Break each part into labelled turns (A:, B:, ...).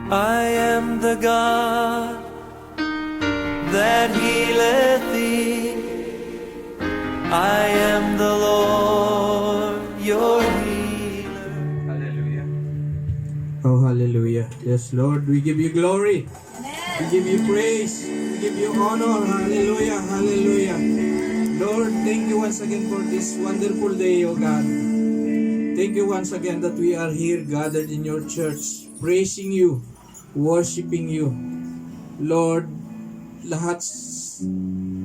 A: I am the God that healeth thee. I am the Lord your healer.
B: Hallelujah. Oh, hallelujah. Yes, Lord, we give you glory. We give you praise. We give you honor. Hallelujah. Hallelujah. Lord, thank you once again for this wonderful day, O God. Thank you once again that we are here gathered in your church, praising you, worshiping you. Lord, lahat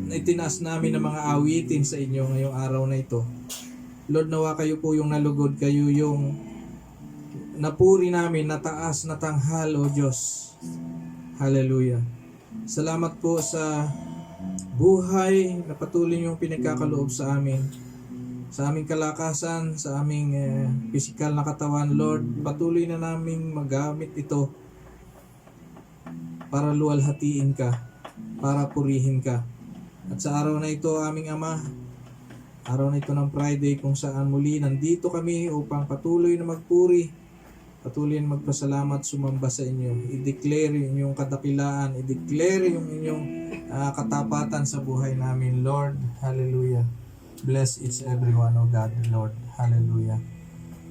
B: na itinaas namin ng mga awitin sa inyo ngayong araw na ito. Lord, nawa kayo po yung nalugod, kayo yung napuri namin, nataas, natanghal, O Diyos. Hallelujah. Salamat po sa buhay na patuloy yung pinagkakaloob sa amin. Sa aming kalakasan, sa aming physical na katawan, Lord, patuloy na naming magamit ito para luwalhatiin ka, para purihin ka. At sa araw na ito, aming Ama, araw na ito ng Friday kung saan muli nandito kami upang patuloy na magpuri, patuloy na magpasalamat, sumamba sa inyo. I-declare yung inyong kadakilaan, i-declare yung inyong katapatan sa buhay namin, Lord. Hallelujah. Bless each everyone, O God, Lord. Hallelujah.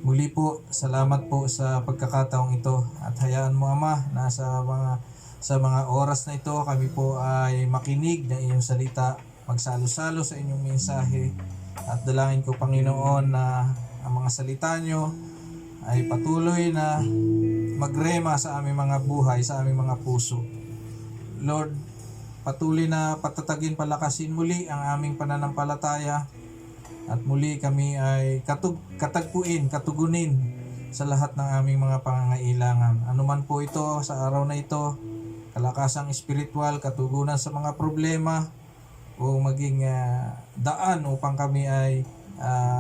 B: Muli po, salamat po sa pagkakataong ito at hayaan mo, Ama, na sa mga oras na ito kami po ay makinig ng iyong salita, magsalo-salo sa inyong mensahe at dalangin ko, Panginoon, na ang mga salita nyo ay patuloy na magrema sa aming mga buhay, sa aming mga puso. Lord, patuloy na patatagin, palakasin muli ang aming pananampalataya at muli kami ay katagpuin, katugunin sa lahat ng aming mga pangangailangan. Ano man po ito sa araw na ito, kalakasang espiritual, katugunan sa mga problema, o maging daan upang kami ay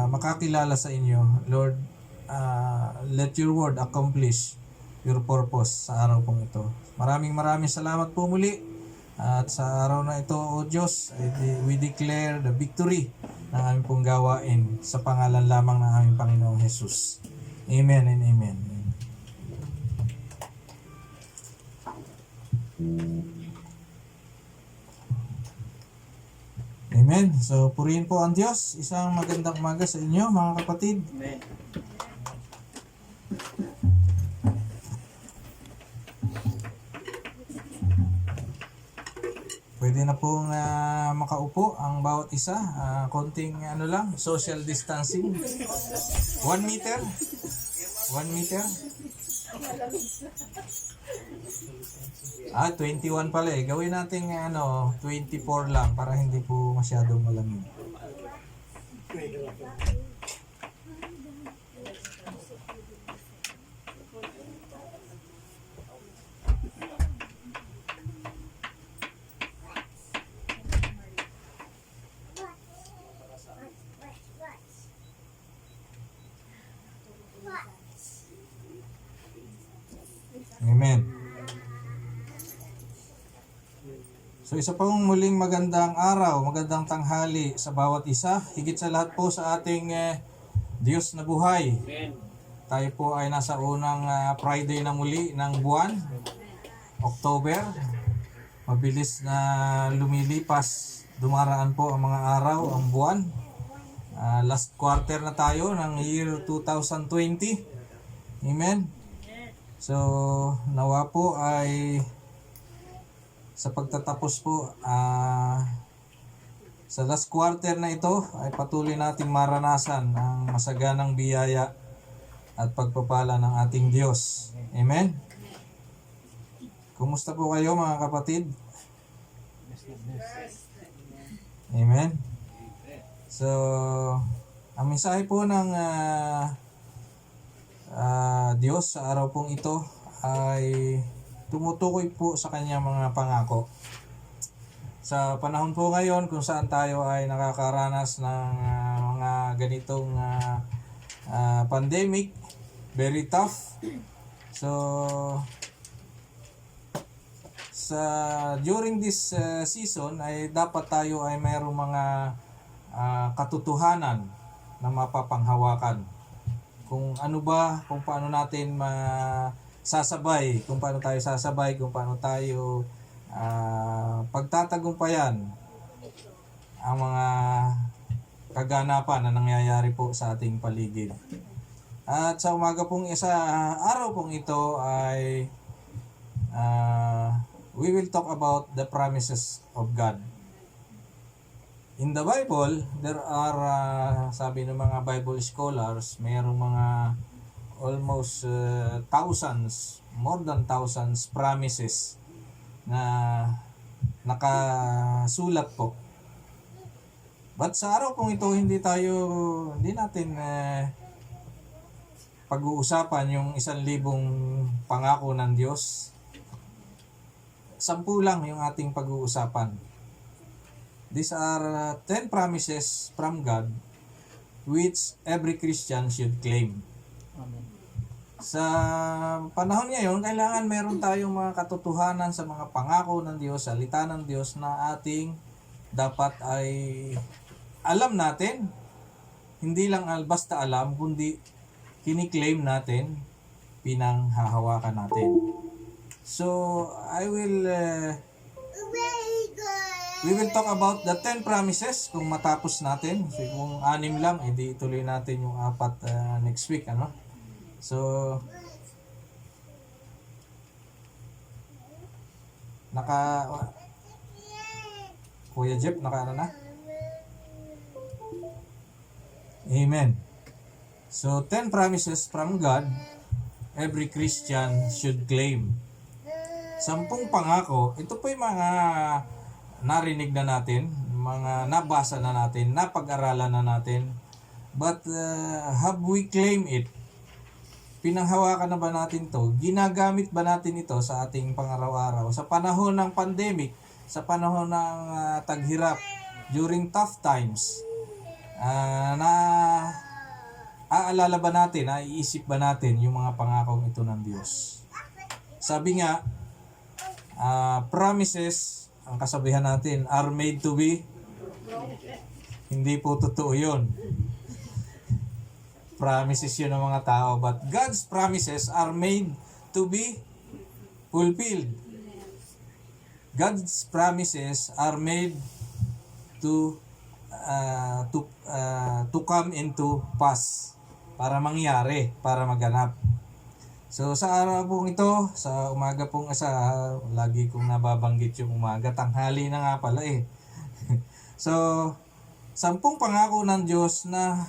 B: makakilala sa inyo. Lord, let your word accomplish your purpose sa araw pong ito. Maraming salamat po muli. At sa araw na ito, O Diyos, we declare the victory ng aming pong gawain sa pangalan lamang ng aming Panginoong Jesus. Amen and amen. Amen. So, purihin po ang Diyos. Isang magandang umaga sa inyo, mga kapatid.
A: Amen.
B: Pwede na pong makaupo ang bawat isa. Konting social distancing. 1 meter. 1 meter. 21 pala eh. Gawin natin 24 lang para hindi po masyadong malamig. Amen. So isa pong muling magandang araw, magandang tanghali sa bawat isa. Higit sa lahat po sa ating Diyos na buhay.
A: Amen.
B: Tayo po ay nasa unang Friday na muli ng buwan, October. Mabilis na lumilipas, dumaraan po ang mga araw, ang buwan. Last quarter na tayo ng year 2020. Amen. So, nawa po ay sa pagtatapos po sa last quarter na ito ay patuloy nating maranasan ang masaganang biyaya at pagpapala ng ating Diyos. Amen? Kumusta po kayo, mga kapatid? Amen? So, ang mensahe po ng Diyos sa araw pong ito ay tumutukoy po sa kanyang mga pangako. Sa panahon po ngayon kung saan tayo ay nakakaranas ng mga ganitong pandemic, very tough. So, during this season ay dapat tayo ay mayroong mga katotohanan na mapapanghawakan. Kung ano ba, kung paano natin sasabay, kung paano tayo sasabay, kung paano tayo pagtatagumpayan ang mga kaganapan na nangyayari po sa ating paligid. At sa araw pong ito ay we will talk about the promises of God. In the Bible, there are, sabi ng mga Bible scholars, mayroong mga almost thousands, more than thousands promises na nakasulat po. But sa araw pong ito, hindi natin pag-uusapan yung 1,000 pangako ng Diyos. 10 lang yung ating pag-uusapan. These are 10 promises from God which every Christian should claim.
C: Amen.
B: Sa panahon ngayon, kailangan meron tayong mga katotohanan sa mga pangako ng Diyos, salita ng Diyos na ating dapat ay alam natin. Hindi lang basta alam, kundi kiniklaim natin, pinanghahawakan natin. So, we will talk about the 10 promises kung matapos natin. So, kung 6 lang, edi ituloy natin yung 4 next week, ano? So, Kuya Jeff, naka na? Amen. So, 10 promises from God, every Christian should claim. 10 pangako, ito po yung mga narinig na natin, mga nabasa na natin, napag-aralan na natin. But have we claimed it? Pinanghawakan na ba natin to? Ginagamit ba natin ito sa ating pangaraw-araw? Sa panahon ng pandemic, sa panahon ng taghirap, during tough times, aalala ba natin, iisip ba natin yung mga pangakong ito ng Diyos? Sabi nga, promises, ang kasabihan natin, are made to be. Hindi po totoo yun. Promises yun ng mga tao. But God's promises are made to be fulfilled. God's promises are made to come into pass. Para mangyari, para maganap. So sa araw pong ito, sa umaga pong lagi kong nababanggit yung umaga, tanghali na nga pala eh. So, 10 pangako ng Diyos na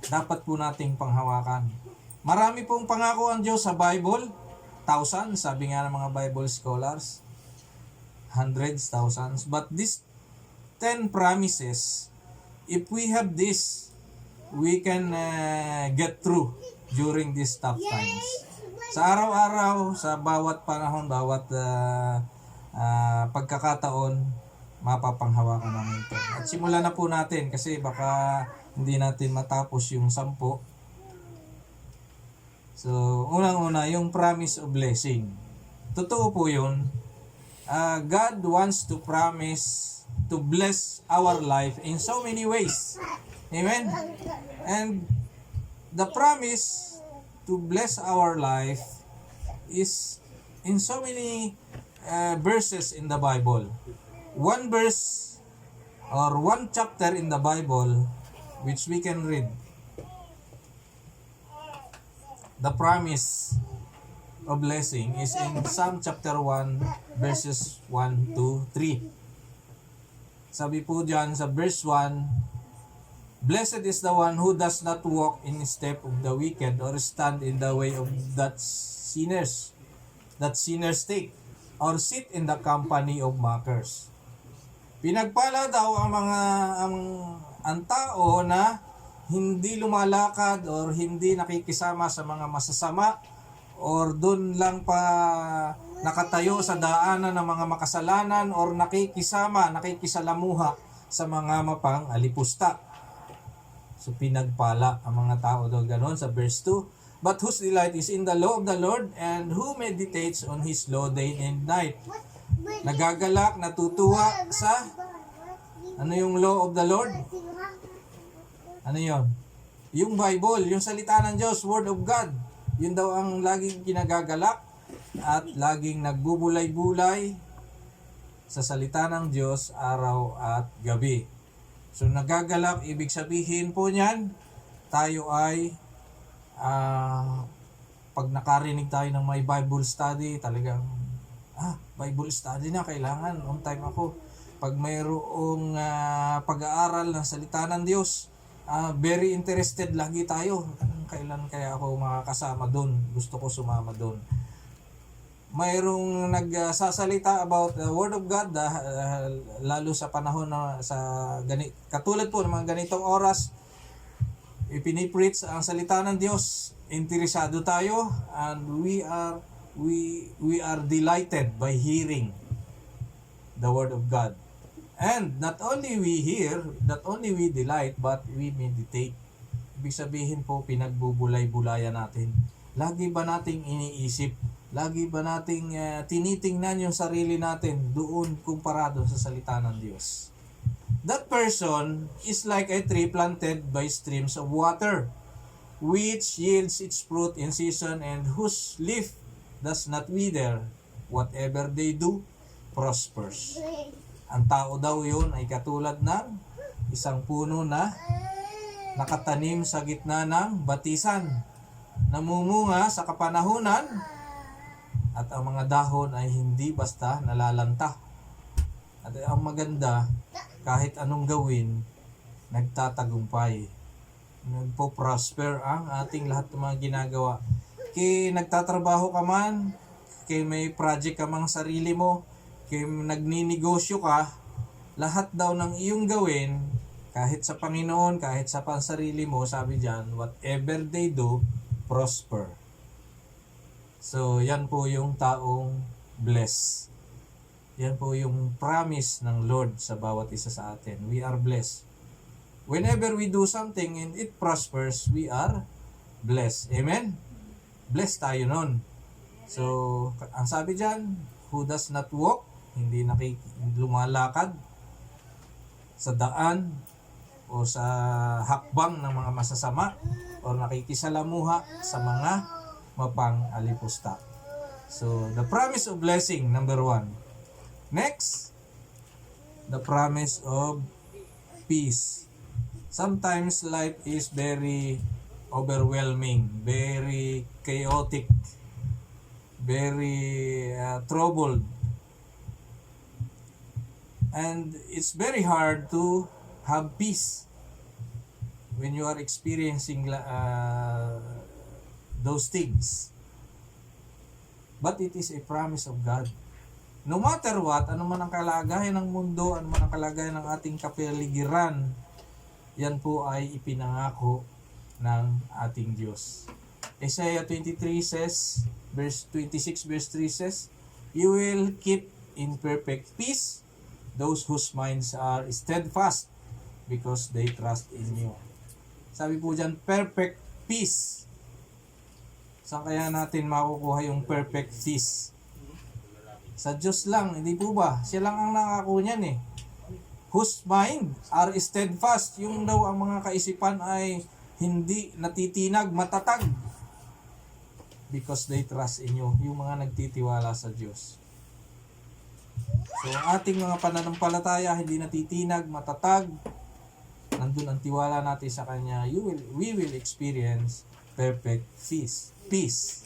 B: dapat po nating panghawakan. Marami pong pangako ang Diyos sa Bible, thousands, sabi nga ng mga Bible scholars, hundreds, thousands. But these 10 promises, if we have this, we can get through during these tough times. Sa araw-araw, sa bawat panahon, bawat pagkakataon, mapapanghawakan namin ito. At simulan na po natin kasi baka hindi natin matapos yung 10. So, unang-una, yung promise of blessing. Totoo po yun. God wants to promise to bless our life in so many ways. Amen? And the promise to bless our life is in so many verses in the Bible. One verse or one chapter in the Bible which we can read. The promise of blessing is in Psalm chapter 1 verses 1 to 3. Sabi po dyan sa verse 1, Blessed is the one who does not walk in the step of the wicked or stand in the way of that sinners take, or sit in the company of mockers. Pinagpala daw ang tao na hindi lumalakad or hindi nakikisama sa mga masasama or doon lang pa nakatayo sa daanan ng mga makasalanan or nakikisalamuha sa mga mapang-alipusta. So pinagpala ang mga tao daw ganon sa verse 2. But whose delight is in the law of the Lord, and who meditates on His law day and night. Nagagalak, natutuwa sa ano yung law of the Lord? Ano yon? Yung Bible, yung salita ng Diyos, Word of God. Yun daw ang laging kinagagalak at laging nagbubulay-bulay sa salita ng Diyos araw at gabi. So nagagalak, ibig sabihin po niyan, tayo ay pag nakarinig tayo ng may Bible study, talagang Bible study na, kailangan on time ako. Pag mayroong pag-aaral ng salita ng Diyos, very interested lagi tayo. Kailan kaya ako makakasama doon? Gusto ko sumama doon. Mayroong nagsasalita about the Word of God, lalo sa panahon na katulad po ng mga ganitong oras, ipinipreach ang salita ng Diyos. Interesado tayo, and we are delighted by hearing the Word of God. And not only we hear, not only we delight, but we meditate. Ibig sabihin po, pinagbubulay-bulayan natin. Lagi ba nating iniisip? Lagi ba nating tinitingnan yung sarili natin doon kumparado sa salita ng Diyos? That person is like a tree planted by streams of water, which yields its fruit in season and whose leaf does not wither. Whatever they do, prospers. Ang tao daw yun ay katulad ng isang puno na nakatanim sa gitna ng batisan, namumunga sa kapanahunan, at ang mga dahon ay hindi basta nalalanta. At ang maganda, kahit anong gawin, nagtatagumpay. Nagpo-prosper ang ating lahat ng mga ginagawa. Kaya nagtatrabaho ka man, kaya may project ka mang sarili mo, kaya nagninegosyo ka, lahat daw ng iyong gawin, kahit sa Panginoon, kahit sa pansarili mo, sabi diyan, whatever they do, prosper. So, yan po yung taong blessed. Yan po yung promise ng Lord sa bawat isa sa atin. We are blessed. Whenever we do something and it prospers, we are blessed. Amen? Blessed tayo nun. So, ang sabi dyan, who does not walk, hindi lumalakad sa daan o sa hakbang ng mga masasama o nakikisalamuha sa mga mapang-alipusta. So, the promise of blessing, number 1. Next, the promise of peace. Sometimes life is very overwhelming, very chaotic, very troubled. And it's very hard to have peace when you are experiencing those things. But it is a promise of God. No matter what, ano man ang kalagayan ng mundo, ano man ang kalagayan ng ating kapaligiran, yan po ay ipinangako ng ating Diyos. Isaiah 23 says, verse 26, verse 3 says, "You will keep in perfect peace those whose minds are steadfast because they trust in you." Sabi po dyan, perfect peace. Saan kaya natin makukuha yung perfect peace? Sa Diyos lang, hindi po ba? Siya lang ang nakako niyan eh. Whose mind are steadfast. Yung daw ang mga kaisipan ay hindi natitinag, matatag. Because they trust in you. Yung mga nagtitiwala sa Diyos. So ang ating mga pananampalataya hindi natitinag, matatag. Nandun ang tiwala natin sa Kanya. We will experience perfect peace.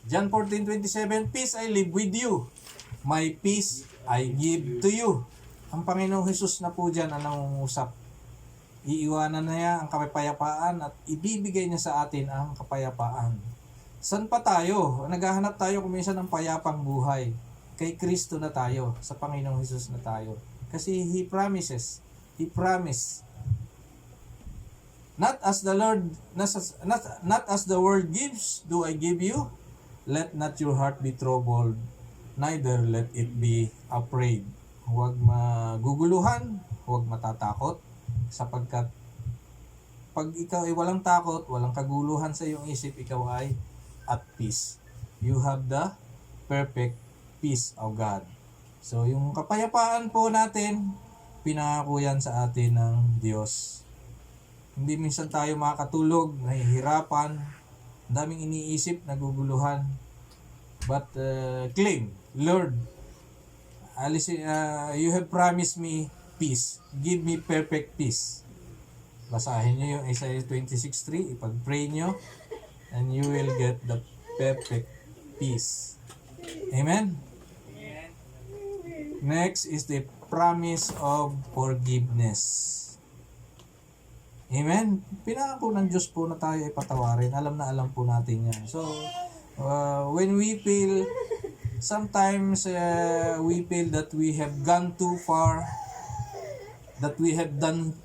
B: John 14:27, "Peace I live with you. My peace I give to you." Ang Panginoong Hesus na po dyan ang nangungusap. Iiwanan na niya ang kapayapaan at ibibigay niya sa atin ang kapayapaan. San pa tayo? Naghahanap tayo kuminsan ng payapang buhay. Kay Kristo na tayo, sa Panginoong Hesus na tayo. Kasi He promises. He promised. Not as the world gives, do I give you. Let not your heart be troubled, neither let it be afraid. Huwag maguguluhan, huwag matatakot, sapagkat pag ikaw ay walang takot, walang kaguluhan sa iyong isip, ikaw ay at peace. You have the perfect peace of God. So, yung kapayapaan po natin, pinangako yan sa atin ng Diyos. Hindi minsan tayo makakatulog, nahihirapan, ang daming iniisip, naguguluhan. But claim, Lord, you have promised me peace. Give me perfect peace. Basahin nyo yung Isaiah 26:3, ipag-pray nyo, and you will get the perfect peace. Amen? Next is the promise of forgiveness. Amen? Pinangako ng Diyos po na tayo ay patawarin. Alam na alam po natin yan. So, when we feel, sometimes we feel that we have gone too far, that we have done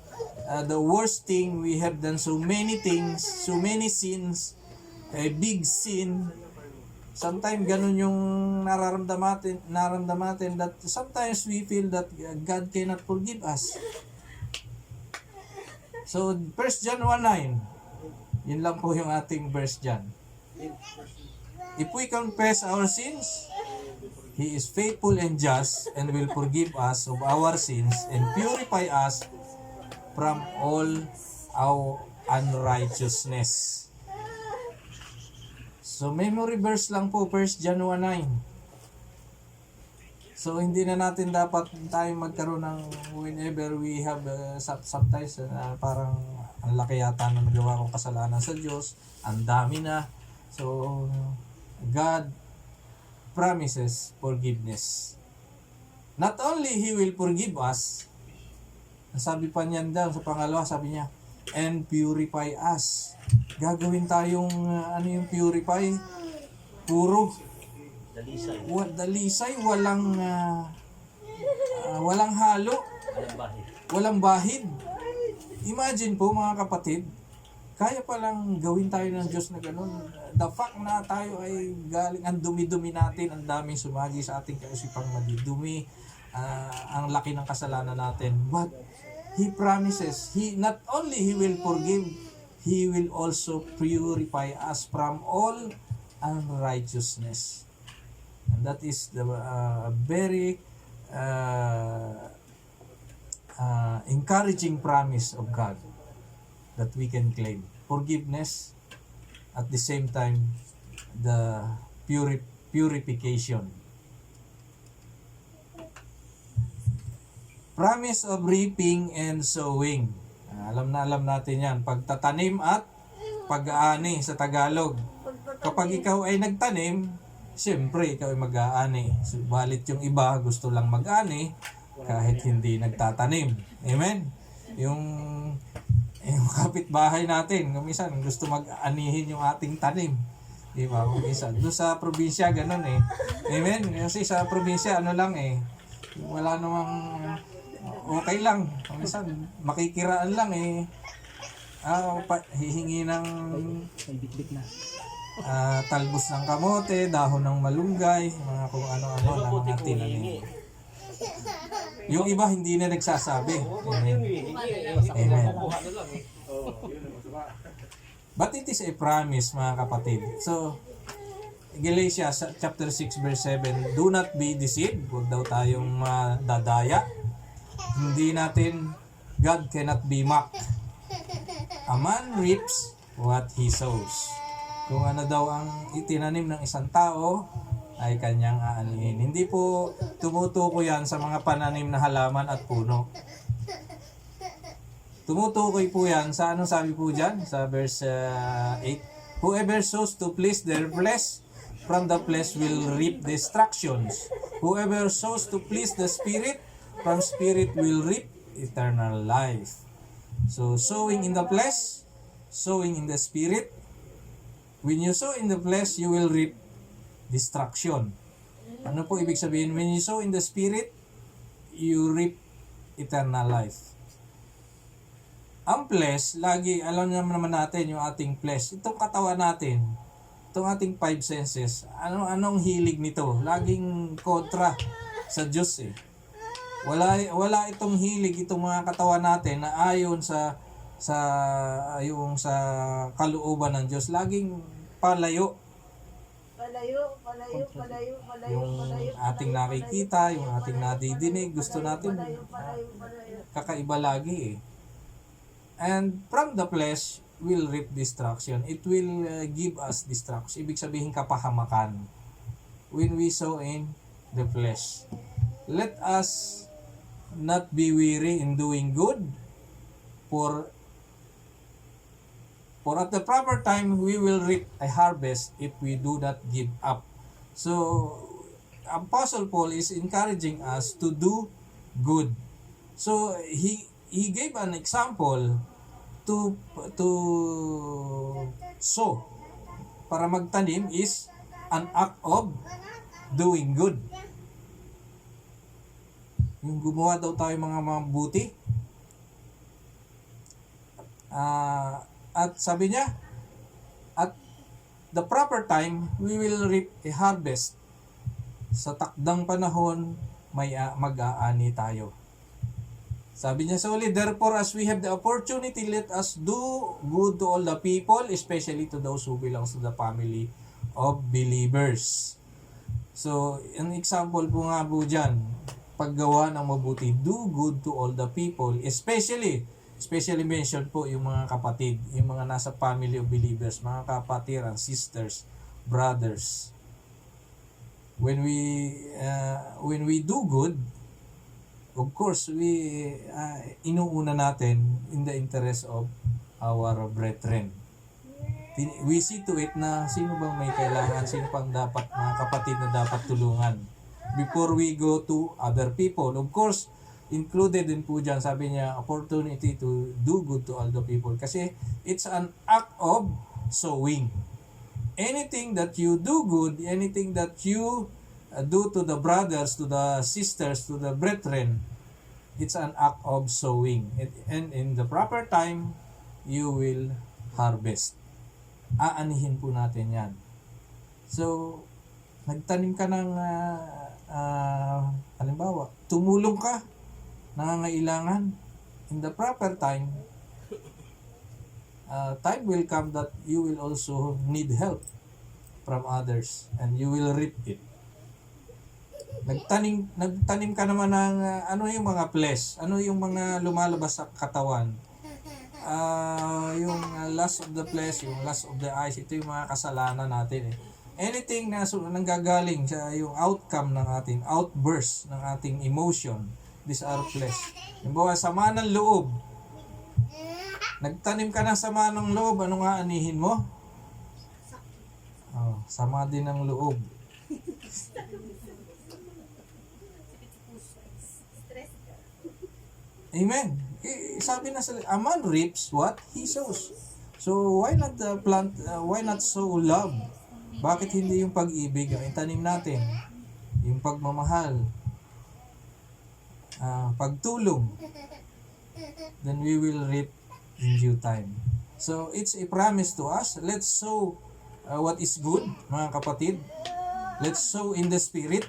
B: the worst thing, we have done so many things, so many sins, a big sin. Sometimes ganun yung nararamdaman that sometimes we feel that God cannot forgive us. So, 1 John 1:9, yun lang po yung ating verse dyan. If we confess our sins, He is faithful and just and will forgive us of our sins and purify us from all our unrighteousness. So, memory verse lang po, 1 John 1:9. So, hindi na natin dapat tayo magkaroon ng whenever we have sometimes parang ang laki yata na nagawa kong kasalanan sa Diyos, ang dami na. So, God promises forgiveness. Not only He will forgive us, sabi pa niyan daw sa pangalawa, sabi niya, and purify us. Gagawin tayong, ano yung purify? Puro. Dalisay, walang halo, walang bahid. Imagine po mga kapatid, kaya palang gawin tayo ng Diyos na ganun. The fact na tayo ay galing, ang dumi-dumi natin, ang daming sumagi sa ating kaisipang madidumi, ang laki ng kasalanan natin. But He promises, not only He will forgive, He will also purify us from all unrighteousness. And that is the very encouraging promise of God that we can claim. Forgiveness, at the same time, the purification. Promise of reaping and sowing. Alam natin yan. Pagtatanim at pag-aani sa Tagalog. Kapag ikaw ay nagtanim, siyempre ikaw ay mag-aani. Subalit yung iba gusto lang mag-ani kahit hindi nagtatanim. Amen? Yung kapitbahay natin, kumisan gusto mag-anihin yung ating tanim. Diba? Kumisan. Doon sa probinsya, ganun eh. Amen? Kasi sa probinsya, ano lang eh. Wala namang okay lang. Kumisan, makikiraan lang eh. Hihingi ng talbos ng kamote, dahon ng malunggay, mga kung ano-ano lang ang tinanim. Yung iba hindi na nagsasabi. Amen. Amen. But it is a promise, mga kapatid. So, Galatians chapter 6 verse 7, do not be deceived. Huwag daw tayong madadaya. Hindi natin, God cannot be mocked. A man reaps what he sows. Kung ano daw ang itinanim ng isang tao, ay kanyang aanihin. Hindi po tumutukoy yan sa mga pananim na halaman at puno. Tumutukoy po yan sa anong sabi po dyan? Sa verse 8. Whoever sows to please their flesh, from the flesh will reap destructions. Whoever sows to please the Spirit, from Spirit will reap eternal life. So, sowing in the flesh, sowing in the Spirit. When you sow in the flesh, you will reap destruction. Ano po ibig sabihin? When you sow in the Spirit, you reap eternal life. Ang flesh, lagi, alam naman natin yung ating flesh. Itong katawan natin, itong ating five senses, anong hilig nito? Laging kontra sa Diyos eh. Wala itong hilig, itong mga katawan natin na ayon sa kalooban ng Diyos. Laging palayo. Yung ating nakikita, yung ating nadidinig, gusto natin kakaiba lagi eh. And from the flesh will reap destruction. It will give us destruction. Ibig sabihin kapahamakan. When we sow in the flesh. Let us not be weary in doing good, for at the proper time we will reap a harvest if we do not give up. So Apostle Paul is encouraging us to do good. So he gave an example to sow. Para magtanim is an act of doing good. Yung gumawa daw tayo mga mabuti. At sabi niya, at the proper time, we will reap a harvest. Sa takdang panahon, may mag-aani tayo. Sabi niya sa uli, therefore as we have the opportunity, let us do good to all the people, especially to those who belongs to the family of believers. So, an example po nga po dyan, paggawa ng mabuti, do good to all the people, especially mentioned po yung mga kapatid, yung mga nasa family of believers, mga kapatiran, sisters, brothers. When we do good, of course, we inuuna natin in the interest of our brethren. We see to it na sino bang may kailangan, sino pang dapat, mga kapatid na dapat tulungan before we go to other people. Of course, included din po dyan, sabi niya, opportunity to do good to all the people. Kasi it's an act of sowing. Anything that you do good, anything that you do to the brothers, to the sisters, to the brethren, it's an act of sowing. And in the proper time, you will harvest. Aanihin po natin yan. So, nagtanim ka ng, halimbawa, tumulong ka, nangangailangan, in the proper time, time will come that you will also need help from others and you will reap it. Nagtanim ka naman ng ano yung mga flesh, ano yung mga lumalabas sa katawan. Yung lust of the flesh, yung lust of the eyes, ito yung mga kasalanan natin eh. Anything na nanggagaling sa yung outcome ng ating outburst ng ating emotion, these are flesh. Yung bawa, sama ng loob. Nagtanim ka ng sama ng loob, ano nga anihin mo? Sama din ng loob. Amen. Sabi na sa a man reaps what he sows. So why not why not sow love? Bakit hindi yung pag-ibig ang itanim natin? Yung pagmamahal, pagtulong. Then we will reap in due time. So it's a promise to us. Let's sow what is good, mga kapatid. Let's sow in the spirit.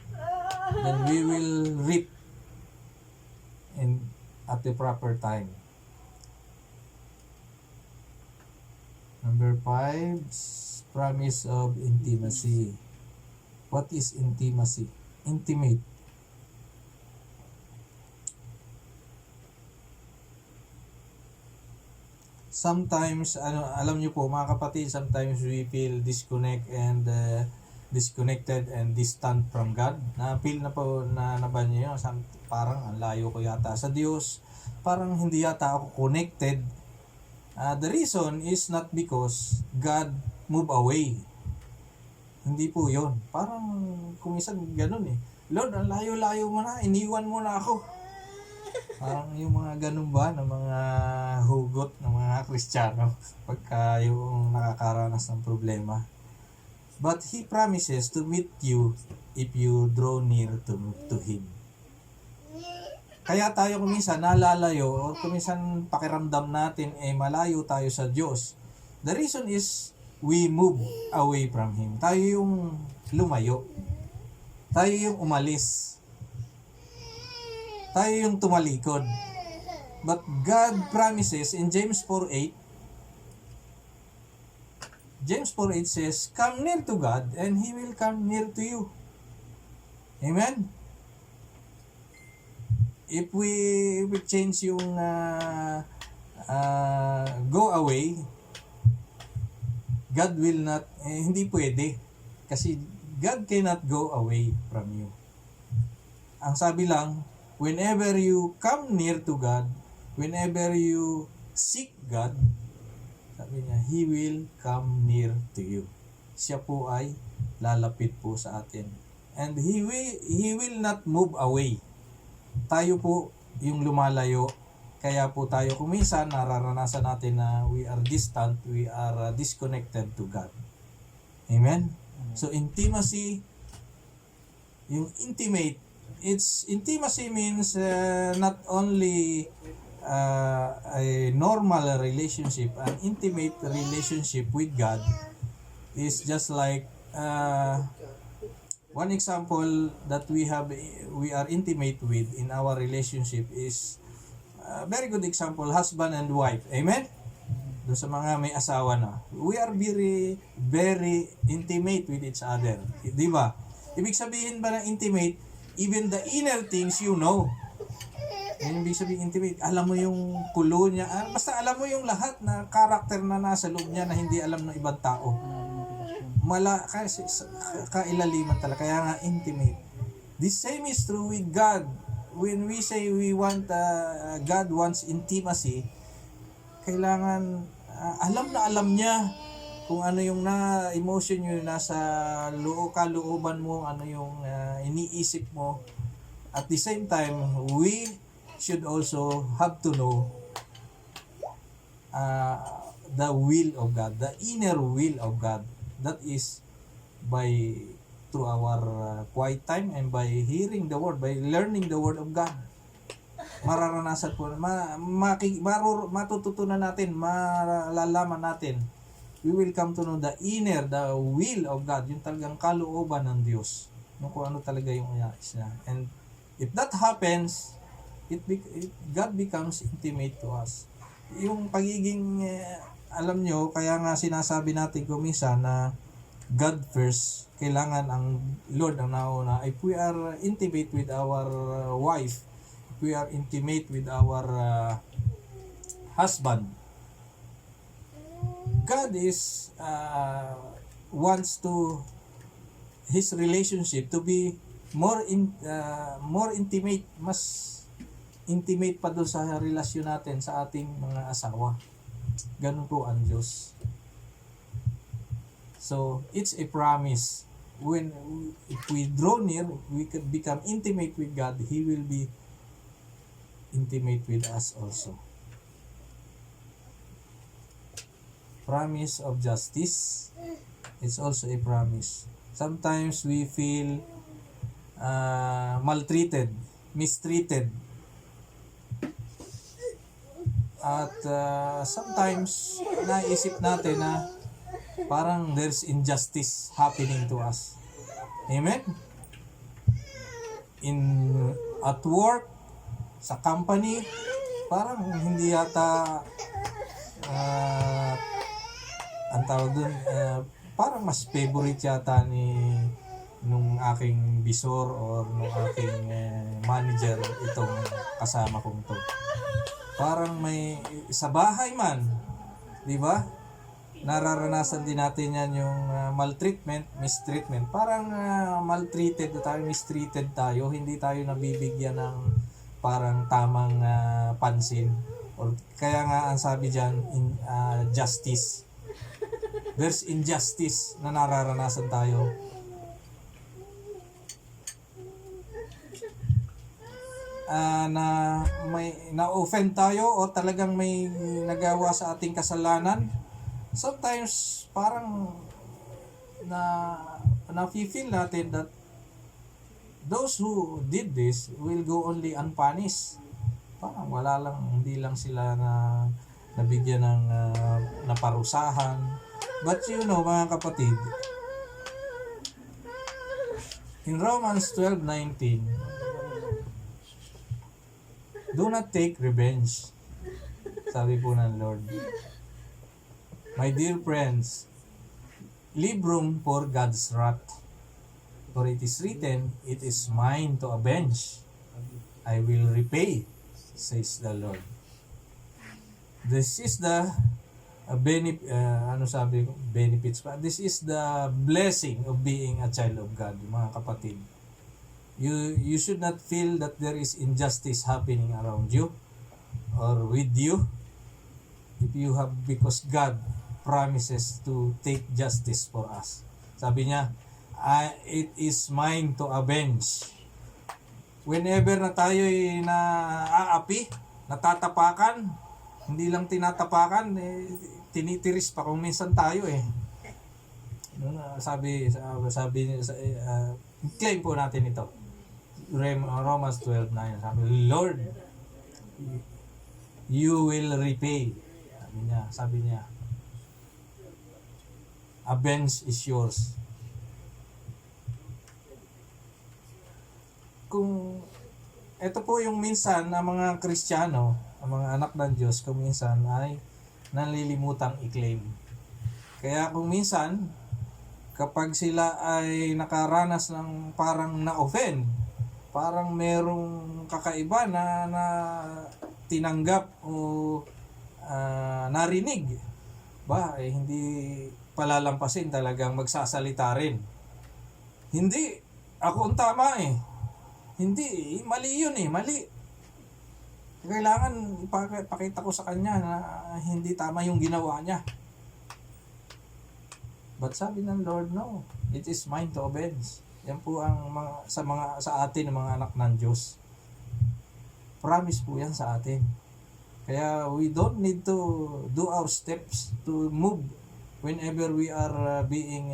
B: Then we will reap at the proper time. Number 5, promise of intimacy. What is intimacy? Intimate. Sometimes, alam niyo po mga kapatid, sometimes we feel disconnected and distant from God. Na-feel na po na ba niyo yun? Parang ang layo ko yata sa Diyos. Parang hindi yata ako connected. The reason is not because God moved away. Hindi po yun. Parang kumisan ganun eh. Lord, ang layo-layo mo na. Iniwan mo na ako. Parang yung mga ganun ba ng mga hugot ng mga Kristiyano pagka yung nakakaranas ng problema. But He promises to meet you if you draw near to Him. Kaya tayo kuminsan nalalayo o kuminsan pakiramdam natin malayo tayo sa Diyos. The reason is we move away from Him. Tayo yung lumayo. Tayo yung umalis. Tayo yung tumalikod. But God promises in James 4:8, James 4:8 says, come near to God and He will come near to you. Amen? If we change yung go away, God will not, hindi pwede. Kasi God cannot go away from you. Ang sabi lang, whenever you come near to God, whenever you seek God, sabi niya, He will come near to you. Siya po ay lalapit po sa atin. And He will not move away. Tayo po yung lumalayo. Kaya po tayo kuminsan nararanasan natin na we are distant, we are disconnected to God. Amen? So intimacy, yung intimate, intimacy means not only a normal relationship. An intimate relationship with God is just like one example that we are intimate with in our relationship is very good example, husband and wife. Amen? Doon sa mga may asawa na. We are very, very intimate with each other. Di ba? Ibig sabihin ba ng intimate, even the inner things you know. Yan ibig sabihin intimate. Alam mo yung kulo niya. Basta alam mo yung lahat na karakter na nasa loob niya na hindi alam ng ibang tao. Kasi kailaliman talaga. Kaya nga intimate. The same is true with God. When we say we want, God wants intimacy, kailangan alam niya kung ano yung emotion yung nasa kalooban mo, ano yung iniisip mo. At the same time, we should also have to know the will of God, the inner will of God. That is through our quiet time and by hearing the word, by learning the word of God. Mararanasan po, matututunan natin, malalaman natin. We will come to know the will of God, yung talagang kalooban ng Diyos. Kung ano talaga yung nais niya. And if that happens, God becomes intimate to us. Yung pagiging, alam nyo, kaya nga sinasabi natin kuminsan na God first, kailangan ang Lord ang nauna. If we are intimate with our wife, if we are intimate with our husband, God wants His relationship to be more intimate, mas intimate pa doon sa relasyon natin sa ating mga asawa. Ganun po ang Diyos. So, it's a promise. If we draw near, we could become intimate with God, He will be intimate with us also. Promise of justice. It's also a promise. Sometimes we feel maltreated, mistreated. At sometimes naisip natin na parang there's injustice happening to us. Amen? At work, sa company, parang hindi yata ang tawag dun, parang mas favorite yata nung aking bisor or nung aking manager itong kasama kong to. Parang may sa bahay man, di ba? Nararanasan din natin yan yung maltreatment, mistreatment. Parang maltreated tayo, mistreated tayo. Hindi tayo nabibigyan ng parang tamang pansin. Or kaya nga ang sabi dyan, justice. There's injustice na nararanasan tayo. Na may na-offend tayo o talagang may nagawa sa ating kasalanan. Sometimes parang na-feel natin that those who did this will go only unpunished. Parang wala lang, hindi lang sila nabigyan ng naparusahan. But you know, mga kapatid, in Romans 12:19, do not take revenge. Sabi po ng Lord. My dear friends, leave room for God's wrath. For it is written, it is mine to avenge. I will repay, says the Lord. This is the benefits pa. This is the blessing of being a child of God, mga kapatid. You should not feel that there is injustice happening around you or with you. If you have, because God promises to take justice for us. Sabi niya, it is mine to avenge. Whenever na tayo'y naaapi, natatapakan, hindi lang tinatapakan, tinitiris pa kung minsan tayo sabi claim po natin ito. Romans 12:9, sabi, Lord, you will repay. Sabi niya, avenge is yours. Kung ito po yung minsan na mga Kristiyano, ang mga anak ng Diyos, kung minsan ay nalilimutang i-claim. Kaya kung minsan, kapag sila ay nakaranas ng parang na-offend, parang merong kakaiba na tinanggap o narinig, hindi palalampasin, talagang magsasalita rin. Hindi, ako ang tama Hindi, mali yun mali. Kailangan ipakita ko sa kanya na hindi tama yung ginawa niya. But sabi ng Lord, no, it is mine to avenge. Yan po ang sa atin, mga anak ng Diyos. Promise po yan sa atin. Kaya we don't need to do our steps to move whenever we are being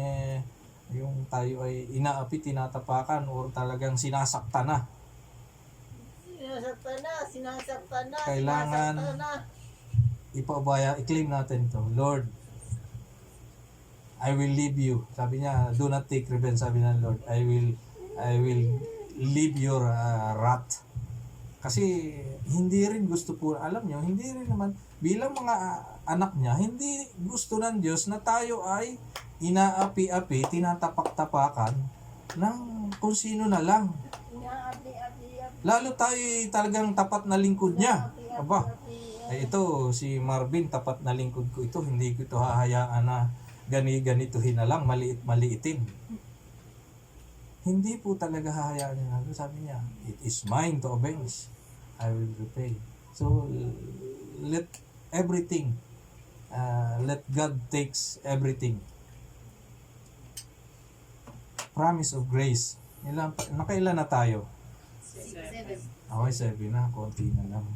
B: yung tayo ay inaapi, tinatapakan, or talagang sinasaktan na.
C: Sinasaktan na.
B: Kailangan i-claim natin to. Lord, I will leave you. Sabi niya, do not take revenge. Sabi ng Lord, I will leave your wrath. Kasi hindi rin gusto po, alam nyo, hindi rin naman, bilang mga anak niya, hindi gusto ng Diyos na tayo ay inaapi-api, tinatapak-tapakan ng kung sino na lang. Lalo tayo talagang tapat na lingkod niya. Ito, si Marvin, tapat na lingkod ko ito. Hindi ko ito hahayaan na ganituhin na lang, maliitin. Hindi po talaga hahayaan niya. Sabi niya, it is mine to avenge. I will repay. So, let everything, let God takes everything. Promise of grace. Nakailan na tayo?
C: 7.
B: Okay, 7 na. Konti na lang.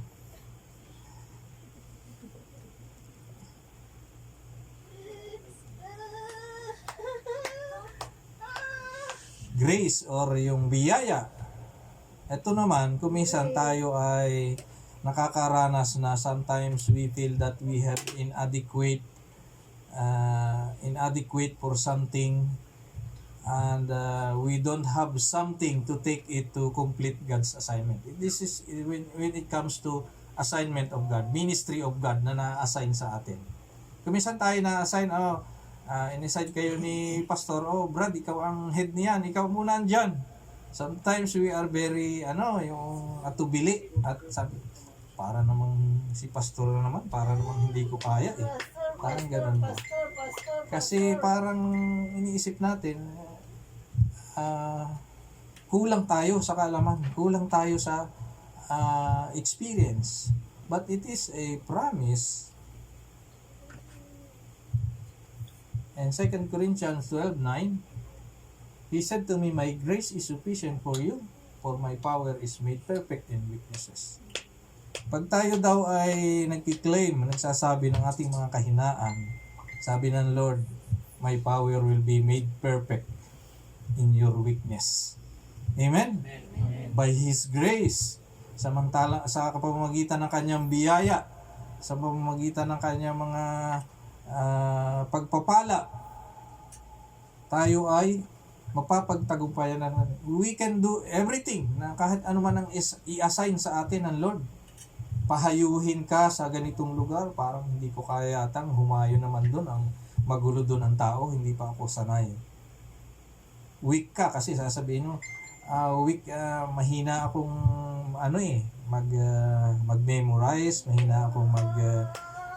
B: Grace or yung biyaya. Ito naman, kuminsan tayo ay nakakaranas na sometimes we feel that we have inadequate for something, and we don't have something to take it to complete God's assignment. This is when it comes to assignment of God, ministry of God na na-assign sa atin. Kuminsan tayo na-assign, in-assign kayo ni Pastor, Brad, ikaw ang head niyan, ikaw muna andyan. Sometimes we are very, yung atubili, at sabi, para namang si Pastor naman, para namang hindi ko kaya Parang ganun ba? Kasi parang iniisip natin, kulang tayo sa kaalaman, kulang tayo sa experience. But it is a promise. And 2 Corinthians 12:9, He said to me, my grace is sufficient for you, for my power is made perfect in weaknesses. Pag tayo daw ay nagki-claim, nagsasabi ng ating mga kahinaan, sabi ng Lord, my power will be made perfect in your weakness. Amen?
C: Amen.
B: By His grace, samantala sa pamamagitan ng kanyang biyaya, sa pamamagitan ng kanyang mga pagpapala, tayo ay mapapagtagumpayan na we can do everything na kahit ano man ang i-assign sa atin ng Lord. Pahayuhin ka sa ganitong lugar, parang hindi ko kaya yatang humayo naman doon, ang magulo doon ang tao, hindi pa ako sanay. Weak ka kasi sasabihin mo, weak, mahina akong mag-memorize, mahina akong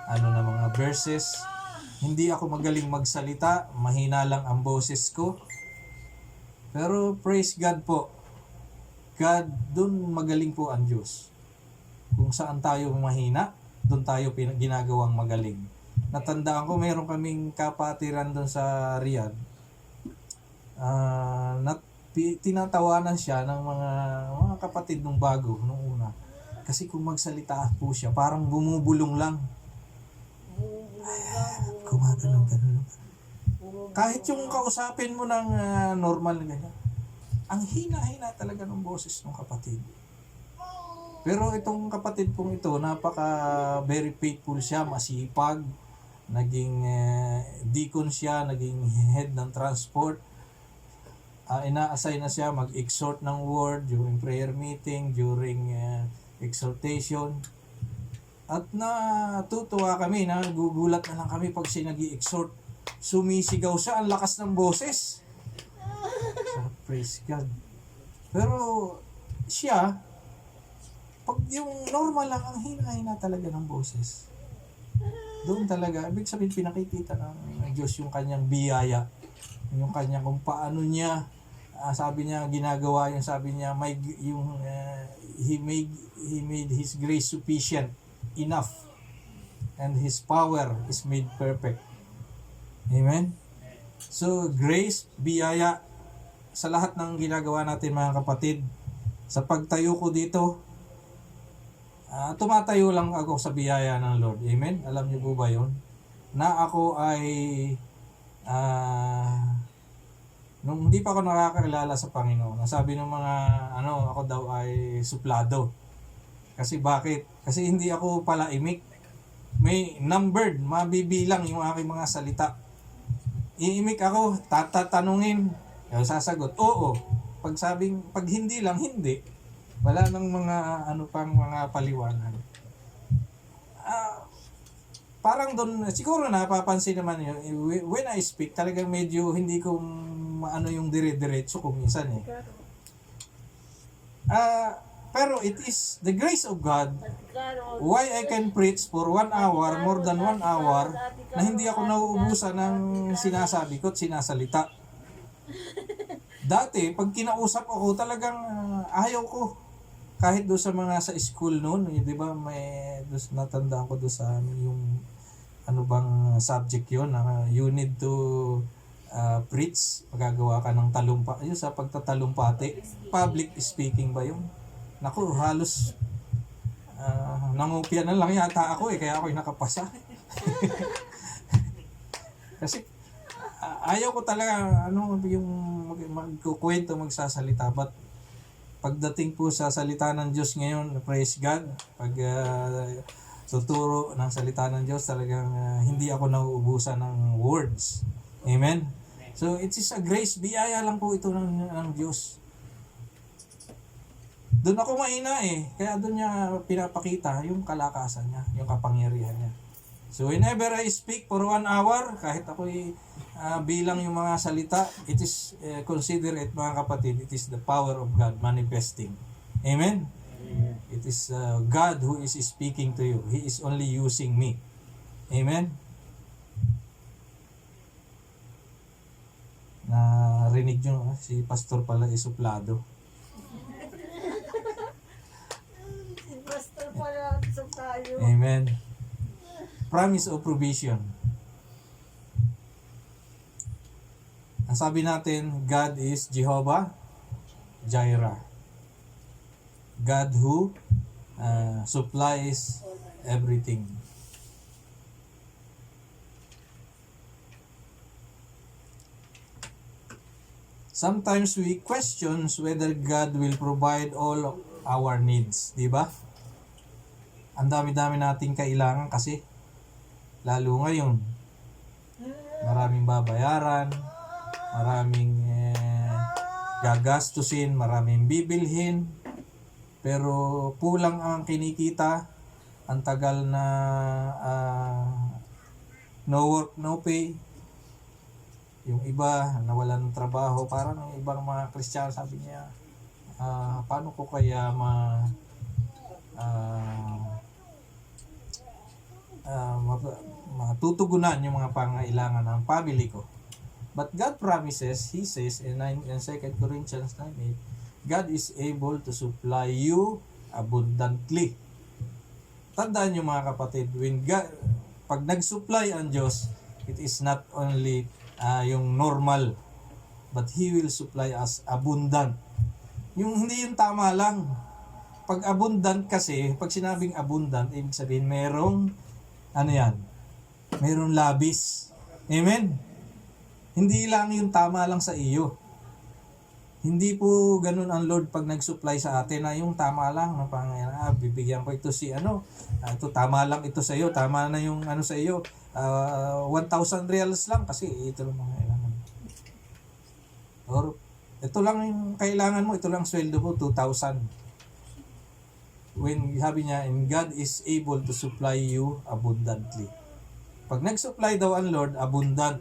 B: na mga verses. Hindi ako magaling magsalita, mahina lang ang boses ko. Pero praise God po. God, dun magaling po ang Diyos. Kung saan tayo mahina, dun tayo ginagawang magaling. Natandaan ko, mayroon kaming kapatiran dun sa Riyadh. Tinatawanan siya ng mga kapatid nung bago, nung una. Kasi kung magsalita po siya, parang bumubulong lang. Gumagano'n. Kahit yung kausapin mo ng normal na ganyan, ang hina-hina talaga ng boses ng kapatid. Pero itong kapatid pong ito, very faithful siya, masipag, naging deacon siya, naging head ng transport. Ina-assign na siya mag-exhort ng word during prayer meeting, during exhortation. At natutuwa kami, nagugulat na lang kami pag siya nag-i-exhort. Sumisigaw siya, ang lakas ng boses. Praise God. Pero siya, pag yung normal lang, ang hina-hina talaga ng boses. Doon talaga, ibig sabihin pinakikita ng Diyos yung kanyang biyaya. Yung kanyang kung paano niya, sabi niya, ginagawa yung sabi niya, he made His grace sufficient enough. And His power is made perfect. Amen? So, grace, biyaya, sa lahat ng ginagawa natin mga kapatid, sa pagtayo ko dito, tumatayo lang ako sa biyaya ng Lord. Amen? Alam niyo po ba yun? Na ako ay, nung hindi pa ako nakakakilala sa Panginoon, nasabi ng mga, ako daw ay suplado. Kasi bakit? Kasi hindi ako pala imik. May numbered, mabibilang yung aking mga salita. Iimik ako, tatanungin, sasagot, oo. Pag hindi lang, hindi. Wala nang mga mga paliwanag. Parang doon, siguro napapansin naman yun, when I speak, talagang medyo hindi ko yung dire-diretso kung minsan eh. Pero it is the grace of God why I can preach for 1 hour, more than 1 hour, na hindi ako nauubusan ng sinasabi ko at sinasalita. Dati, pag kinausap ako, talagang ayaw ko. Kahit doon sa mga sa school noon, di ba, natandaan ko doon sa yung subject yun, you need to preach, magagawa ka ng yun sa pagtatalumpati. Public speaking ba yun? Naku, halos nangupya na lang yata ako kaya ako'y nakapasa. Kasi ayaw ko talaga yung magkukwento, magsasalita. But pagdating po sa salita ng Diyos ngayon, praise God, pag tuturo ng salita ng Diyos, talagang hindi ako nauubusan ng words. Amen? So it is a grace, biyaya lang po ito ng Diyos. Doon ako mahina kaya doon niya pinapakita yung kalakasan niya, yung kapangyarihan niya. So whenever I speak for 1 hour, kahit ako'y bilang yung mga salita, it is consider it mga kapatid, it is the power of God manifesting. Amen? Amen. It is God who is speaking to you. He is only using me. Amen? Narinig nyo, si pastor pala isuplado.
C: Basta pala sa tayo.
B: Amen. Promise of provision. Ang sabi natin, God is Jehovah Jireh. God who supplies everything. Sometimes we question whether God will provide all of our needs, di ba? Ang dami-dami nating kailangan kasi lalo ngayon maraming babayaran, maraming gagastusin, maraming bibilhin, pero kulang ang kinikita, ang tagal na no work, no pay. Yung iba nawalan ng trabaho, parang yung ibang mga Kristiyano sabi niya, paano ko kaya matutugunan yung mga pangailangan ng family ko. But God promises, He says in 2 Corinthians 9:8, God is able to supply you abundantly. Tandaan nyo mga kapatid, pag nag-supply ang Diyos, it is not only yung normal, but He will supply us abundant. Hindi yung tama lang. Pag abundant kasi, pag sinabing abundant, ibig sabihin merong, merong labis. Amen? Hindi lang yung tama lang sa iyo. Hindi po ganun ang Lord pag nag-supply sa atin na yung tama lang na bibigyan ko ito ito tama lang ito sa iyo, tama na yung sa iyo, 1,000 reals lang kasi ito lang mga kailangan. Or ito lang yung kailangan mo, ito lang sweldo mo, 2,000. When sabi niya, and God is able to supply you abundantly. Pag nag-supply daw ang Lord, abundant,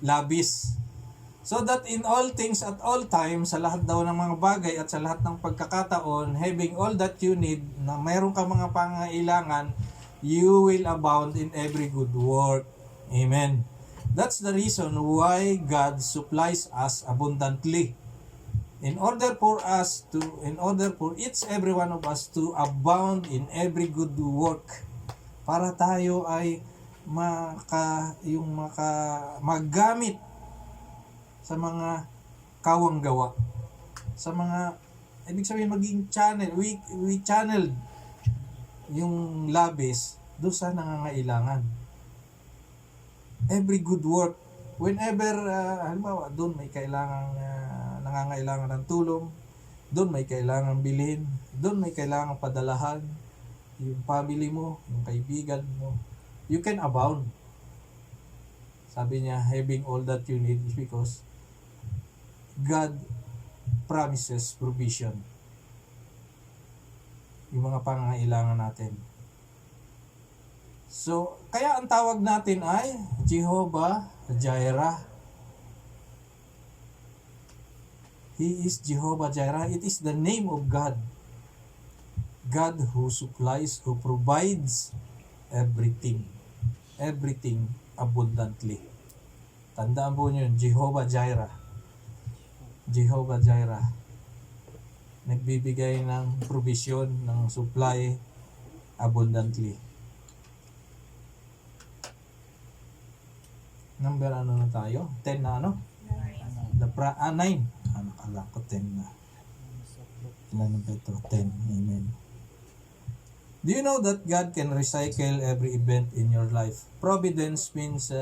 B: labis. So that in all things at all times, sa lahat daw ng mga bagay at sa lahat ng pagkakataon, having all that you need, na mayroon ka mga pangailangan, you will abound in every good work. Amen. That's the reason why God supplies us abundantly. In order for each every one of us to abound in every good work, para tayo ay magamit sa mga kawang gawa, sa mga ibig sabihin maging channel, we channeled yung labis doon sa nangangailangan. Every good work, whenever halimbawa doon may nangangailangan ng tulong, doon may kailangan bilhin, doon may kailangan padalahan yung family mo, yung kaibigan mo, you can abound. Sabi niya, having all that you need is because God promises provision. Yung mga pangangailangan natin. So, kaya ang tawag natin ay Jehovah Jireh. He is Jehovah Jireh. It is the name of God. God who supplies, who provides everything. Everything abundantly. Tandaan po nyo yun, Jehovah Jireh. Jehovah Jireh. Nagbibigay ng provision, ng supply abundantly. Number na tayo? 10 na 9. 9. Nakala ko 10 na. Ilan na ito? 10. Amen. Do you know that God can recycle every event in your life? Providence means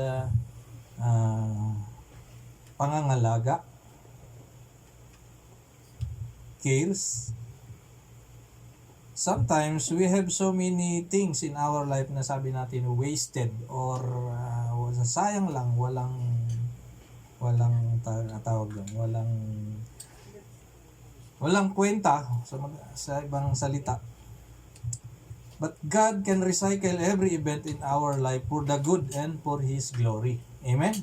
B: pangangalaga, cares. Sometimes we have so many things in our life na sabi natin wasted or sayang lang, walang tawag doon, walang kwenta sa ibang salita. But God can recycle every event in our life for the good and for His glory. Amen?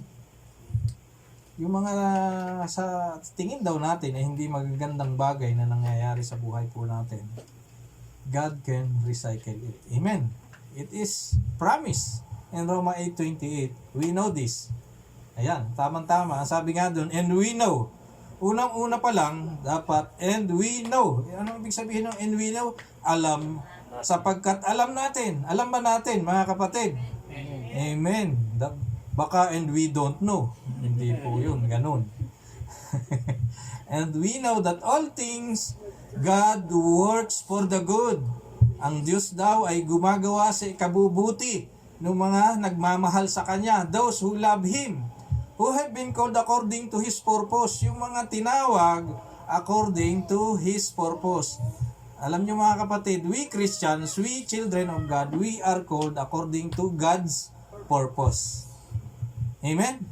B: Yung mga sa tingin daw natin ay hindi magagandang bagay na nangyayari sa buhay po natin, God can recycle it. Amen? It is promise in Roma 8:28. We know this. Ayan, tamang-tama. Sabi nga doon, and we know. Unang-una pa lang, dapat, and we know. Ano ibig sabihin ng and we know? Alam, sapagkat alam natin. Alam ba natin, mga kapatid? Amen. Baka and we don't know. Hindi po yun, ganun. And we know that all things God works for the good. Ang Diyos daw ay gumagawa sa ikabubuti ng mga nagmamahal sa Kanya. Those who love Him, who have been called according to His purpose. Yung mga tinawag according to His purpose. Alam nyo mga kapatid, we Christians, we children of God, we are called according to God's purpose. Amen?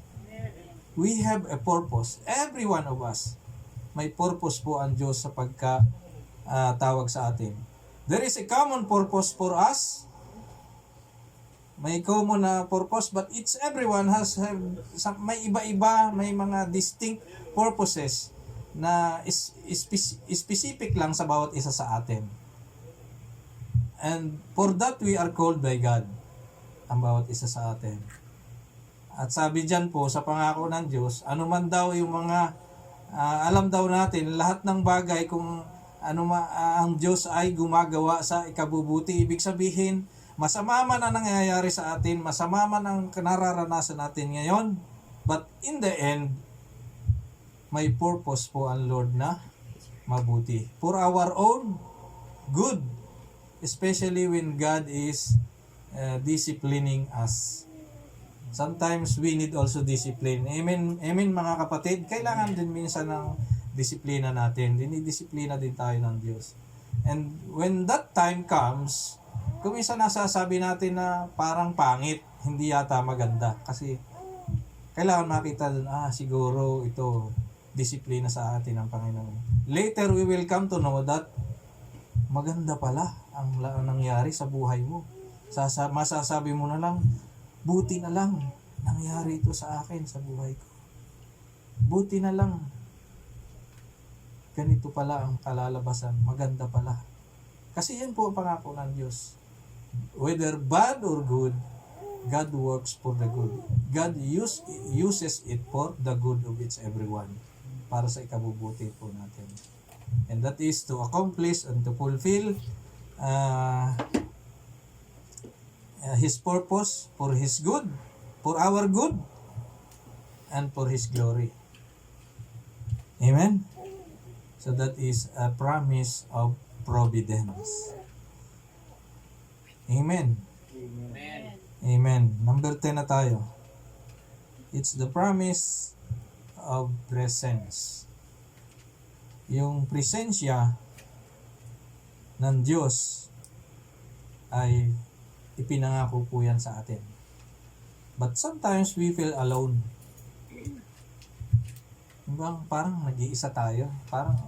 B: We have a purpose. Every one of us. May purpose po ang Diyos sa tawag sa atin. There is a common purpose for us. May common na purpose, but everyone has may iba-iba, may mga distinct purposes na specific lang sa bawat isa sa atin. And for that we are called by God. ang bawat isa sa atin. At sabi dyan po sa pangako ng Diyos, ano man daw yung mga alam daw natin, lahat ng bagay kung ang Diyos ay gumagawa sa ikabubuti. Ibig sabihin, masama man ang nangyayari sa atin, masama man ang nararanasan natin ngayon, but in the end, may purpose po ang Lord na mabuti. For our own good, especially when God is disciplining us. Sometimes we need also discipline. Amen, amen mga kapatid. Kailangan din minsan ng disiplina natin. Dinidisiplina din tayo ng Diyos. And when that time comes, kung minsan nasasabi natin na parang pangit, hindi yata maganda. Kasi kailangan makita dun, siguro ito, disiplina sa atin ng Panginoon. Later, we will come to know that maganda pala ang nangyari sa buhay mo. Masasabi mo na lang, buti na lang nangyari ito sa akin sa buhay ko. Buti na lang ganito pala ang kalalabasan. Maganda pala. Kasi yan po ang pangako ng Diyos. Whether bad or good, God works for the good. God uses it for the good of its everyone. Para sa ikabubuti po natin. And that is to accomplish and to fulfill His purpose for His good, for our good, and for His glory. Amen? So that is a promise of providence. Amen.
D: Amen.
B: Amen. Number 10 na tayo. It's the promise of presence. Yung presensya ng Diyos ay ipinangako po yan sa atin. But sometimes we feel alone. Parang nag-iisa tayo. Parang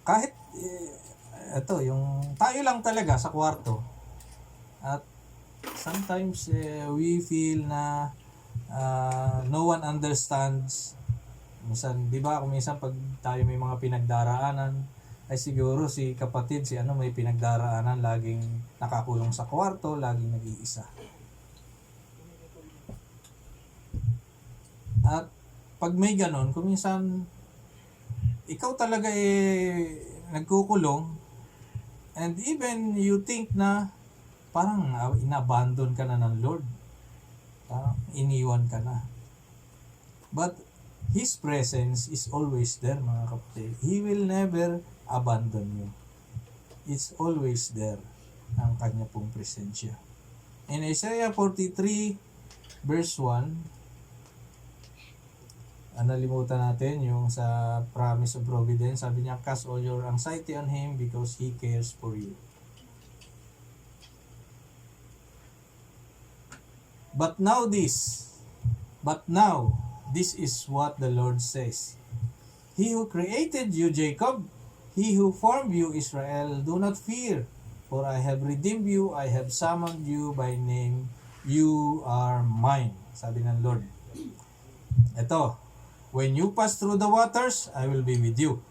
B: kahit yung tayo lang talaga sa kwarto. At sometimes we feel na no one understands. Minsan, di ba, kung minsan pag tayo may mga pinagdaraanan, ay siguro si kapatid, may pinagdaraanan, laging nakakulong sa kwarto, laging nag-iisa. At pag may ganon, kung minsan ikaw talaga nagkukulong, and even you think na parang inabandon ka na ng Lord. Parang iniwan ka na. But His presence is always there, mga kapatid. He will never abandon you. It's always there, ang kanya pong presensya. In Isaiah 43, verse 1, nalimutan natin yung sa promise of providence. Sabi niya, cast all your anxiety on Him because He cares for you. But now, this is what the Lord says. He who created you, Jacob, He who formed you, Israel, do not fear, for I have redeemed you, I have summoned you by name, you are mine. Sabi ng Lord. Ito, when you pass through the waters, I will be with you.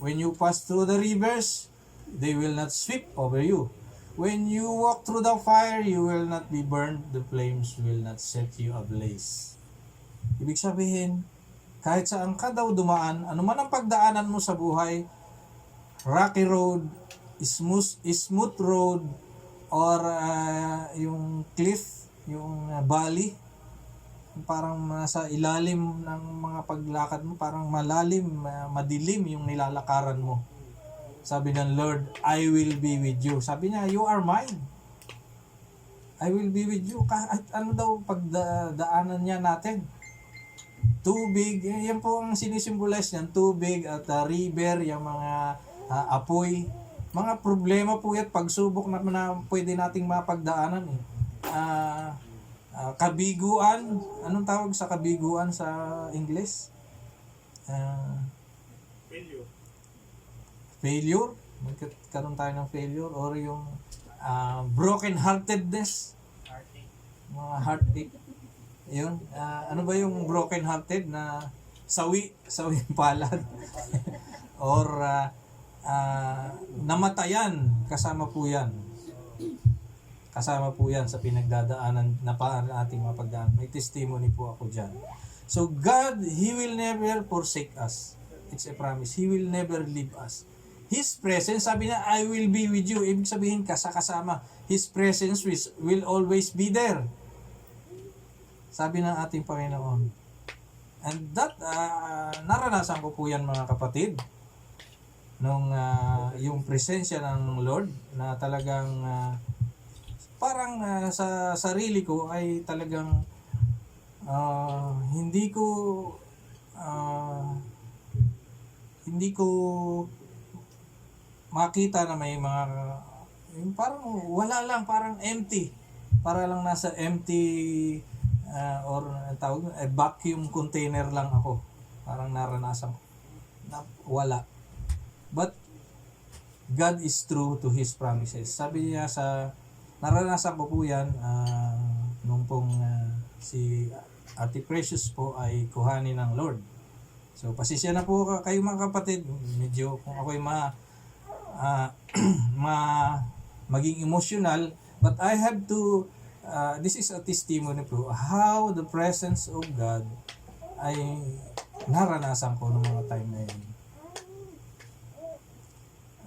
B: When you pass through the rivers, they will not sweep over you. When you walk through the fire, you will not be burned, the flames will not set you ablaze. Ibig sabihin, kahit saan ka daw dumaan, anuman ang pagdaanan mo sa buhay, rocky road, smooth road, or yung cliff, yung valley, parang nasa ilalim ng mga paglakad mo, parang malalim, madilim yung nilalakaran mo. Sabi ng Lord, I will be with you. Sabi niya, you are mine. I will be with you. Kahit ano daw pagdaanan niya natin. Tubig, yan po ang sinisimbolize niyan. Tubig at river, yung mga apoy. Mga problema po yan, pagsubok na pwede nating mapagdaanan. Kabiguan. Anong tawag sa kabiguan sa English? Failure. Magkaroon tayo ng failure. Or yung broken-heartedness. Mga heartache. Yun. Ano ba yung broken-hearted na sawi palad? Or namatayan. Kasama po yan. kasama po yan sa pinagdadaanan na ating mapagdaan. May testimony po ako dyan. So God, He will never forsake us. It's a promise. He will never leave us. His presence, sabi na, I will be with you. Ibig sabihin, kasama. His presence will always be there. Sabi ng ating Panginoon. And that, naranasan ko po yan mga kapatid. Nung yung presensya ng Lord na talagang parang sa sarili ko ay talagang hindi ko makita na may mga parang wala lang, parang empty. Para lang nasa empty or tawag vacuum container lang ako. Parang naranasan ko. Wala. But God is true to His promises. Sabi niya naranasan ko po yan nung pong si Ate Precious po ay kuhanin ng Lord. So pasisya na po kayo mga kapatid. Medyo kung ako'y maging emotional, but I have to this is a testimony po how the presence of God ay naranasan ko noong mga time na yun.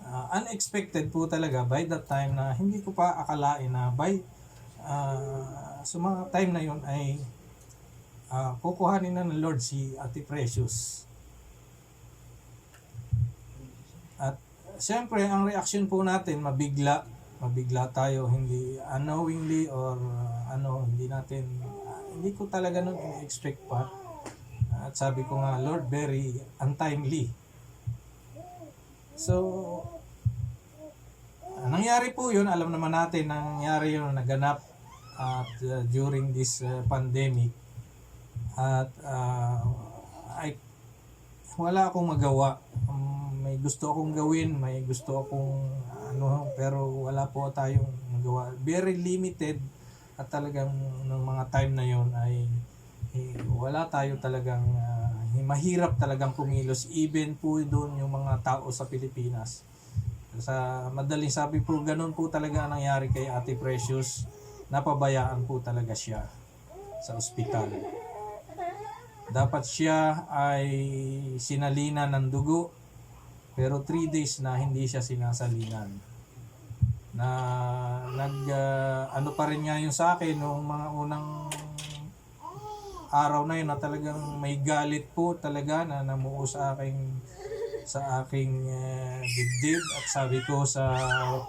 B: Unexpected po talaga by that time na hindi ko pa akalain na sa mga time na yun ay kukuhanin na ng Lord si Ate Precious. At siyempre ang reaction po natin mabigla tayo, hindi unknowingly or hindi ko talaga nun expect pa. At sabi ko nga, Lord, very untimely. So nangyari po yun, alam naman natin nangyari yun, naganap at during this pandemic. At wala akong magawa. May gusto akong gawin, may gusto akong pero wala po tayong magawa. Very limited at talagang ng mga time na yon ay wala tayo talagang mahirap talagang kumilos even po doon yung mga tao sa Pilipinas. Sa madaling sabi po, ganun po talaga ang nangyari kay Ate Precious. Napabayaan po talaga siya sa ospital. Dapat siya ay sinalina ng dugo, pero 3 days na hindi siya sinasalinan. Ano pa rin nga yun sa akin noong mga unang araw na yun na talagang may galit po talaga na namuo sa aking dibdib. At sabi ko sa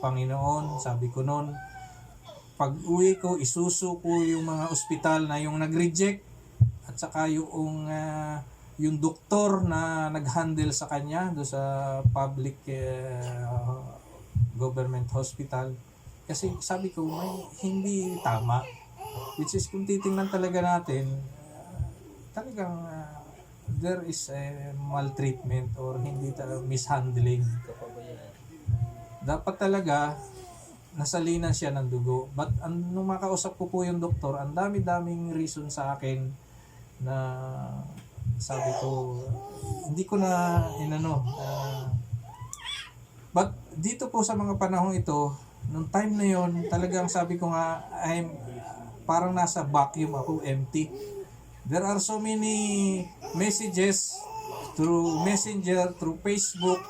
B: Panginoon, sabi ko noon, pag uwi ko, isusuko yung mga ospital na yung nag-reject at saka yung doktor na nag-handle sa kanya do sa public government hospital. Kasi sabi ko, may hindi tama. Which is kung titingnan talaga natin, talagang there is a maltreatment or hindi mishandling. Dapat talaga nasalinan siya ng dugo. But nung makausap ko po yung doktor, ang dami-daming reason sa akin na sabi ko, hindi ko na but dito po sa mga panahon ito, nung time na yon, talagang sabi ko nga, parang nasa vacuum ako, empty. There are so many messages through Messenger, through Facebook,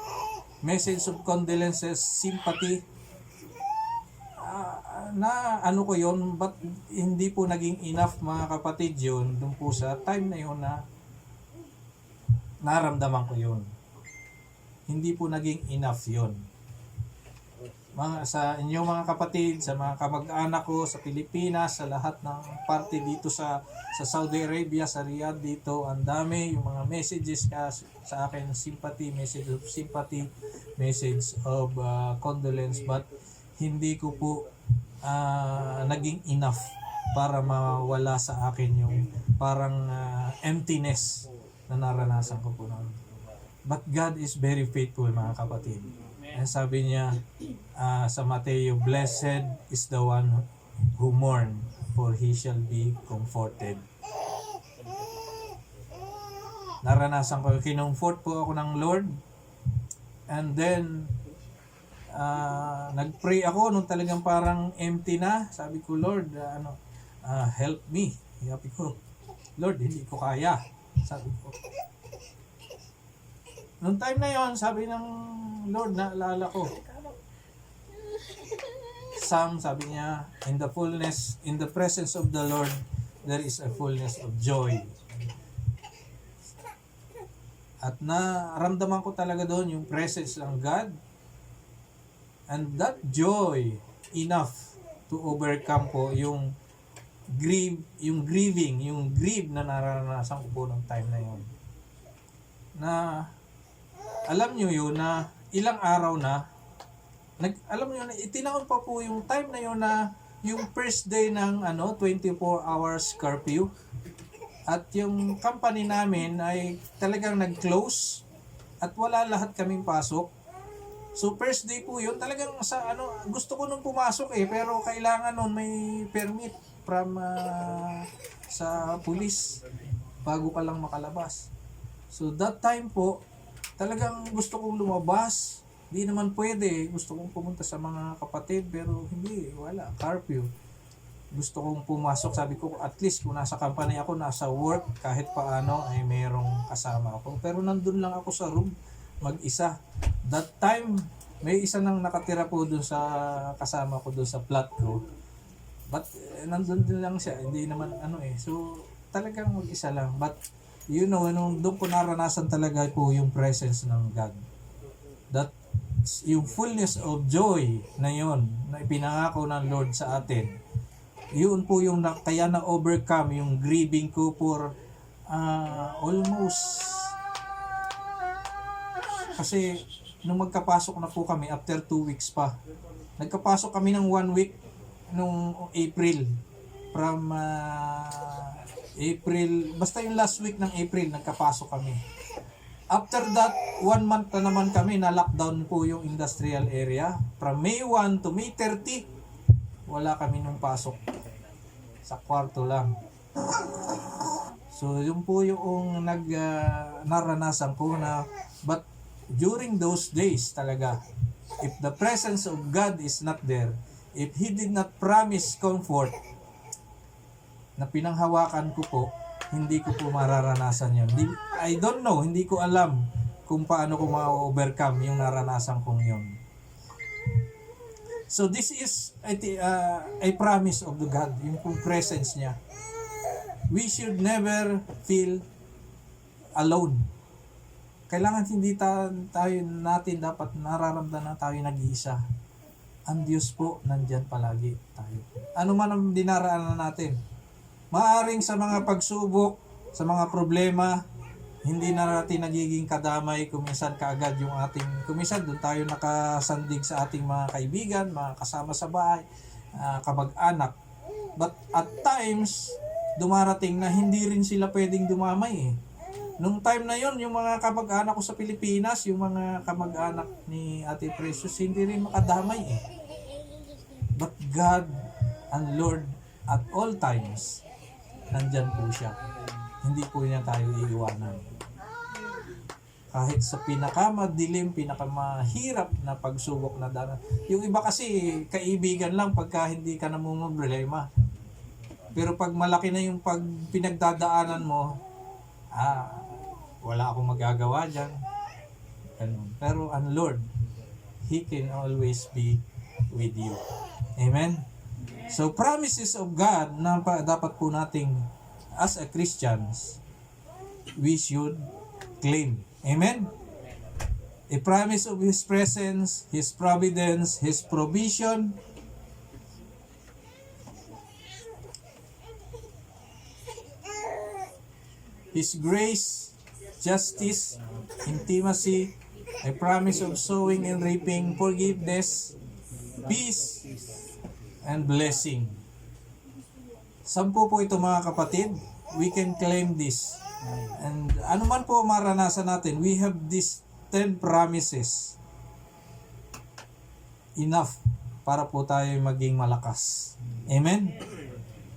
B: message of condolences, sympathy, na ko yon, but hindi po naging enough mga kapatid yun dun po sa time na yun na naramdaman ko yun. Hindi po naging enough yun. Sa inyong mga kapatid, sa mga kamag-anak ko sa Pilipinas, sa lahat ng party dito sa Saudi Arabia, sa Riyadh dito, ang dami yung mga messages sa akin, message of condolence, but hindi ko po naging enough para mawala sa akin yung parang emptiness na naranasan ko po noon. But God is very faithful mga kapatid. And sabi niya sa Mateo, blessed is the one who mourn, for he shall be comforted. Naranasan ko, kinumfort po ako ng Lord. And then nag-pray ako nung talagang parang empty na. Sabi ko, Lord, help me. Sabi ko, Lord, hindi ko kaya. Sabi ko. Nung time na yon, sabi ng Lord, naalala ko. Sabi niya, in the presence of the Lord, there is a fullness of joy. At naramdaman ko talaga doon yung presence ng God. And that joy enough to overcome po yung grieve na naranasan ko po ng time na yon. Na alam nyo yun na ilang araw na alam nyo na itinaon pa po yung time na yun na yung first day ng 24 hours curfew. At yung company namin ay talagang nag-close at wala lahat kaming pasok. So first day po yun, talagang gusto ko nung pumasok pero kailangan nun may permit from sa police bago ka lang makalabas. So that time po, talagang gusto kong lumabas. Di naman pwede. Gusto kong pumunta sa mga kapatid pero hindi, wala, curfew. Gusto kong pumasok, sabi ko at least kung nasa company ako, nasa work, kahit paano ay merong kasama ako. Pero nandun lang ako sa room, mag-isa. That time, may isa nang nakatira po dun sa kasama ko dun sa flat ko. But nandun din lang siya, hindi naman So talagang mag-isa lang. But nung doon ko naranasan talaga po yung presence ng God. That yung fullness of joy na yon na ipinangako ng Lord sa atin. Yun po yung kaya na-overcome yung grieving ko for almost. Kasi nung magkapasok na po kami, after 2 weeks pa, nagkapasok kami ng 1 week nung April. From April, basta yung last week ng April, nagkapasok kami. After that, 1 month na naman kami na lockdown po yung industrial area. From May 1 to May 30, wala kami nung pasok. Sa kwarto lang. So, yun po yung naranasan ko na, but during those days talaga, if the presence of God is not there, if He did not promise comfort, na pinanghawakan ko po, hindi ko po mararanasan yun. I don't know, hindi ko alam kung paano ko ma-overcome yung naranasan kong yun. So this is a promise of the God, yung presence niya. We should never feel alone. Kailangan hindi natin dapat nararamdaman na tayo nag-iisa. Ang Diyos po, nandyan palagi tayo. Ano man ang dinaraanan natin. Maaring sa mga pagsubok, sa mga problema, hindi na natin nagiging kadamay kuminsan kaagad yung kuminsan doon tayo nakasandig sa ating mga kaibigan, mga kasama sa bahay, kamag-anak. But at times, dumarating na hindi rin sila pwedeng dumamay Nung time na yon, yung mga kamag-anak ko sa Pilipinas, yung mga kamag-anak ni Ate Precious, hindi rin makadamay But God and Lord at all times, nandyan po siya. Hindi po niya tayo iiwanan. Kahit sa pinakamadilim, pinakamahirap na pagsubok na daan. Yung iba kasi, kaibigan lang pagka hindi ka namumroblema. Pero pag malaki na yung pinagdadaanan mo, wala akong magagawa dyan. Ganun. Pero ang Lord, He can always be with you. Amen? So, promises of God na dapat po nating, as a Christians, we should claim. Amen? A promise of His presence, His providence, His provision, His grace, justice, intimacy, a promise of sowing and reaping, forgiveness, peace, and blessing. 10 po ito mga kapatid. We can claim this. And ano man po maranasan natin, we have these 10 promises. Enough para po tayo maging malakas. Amen?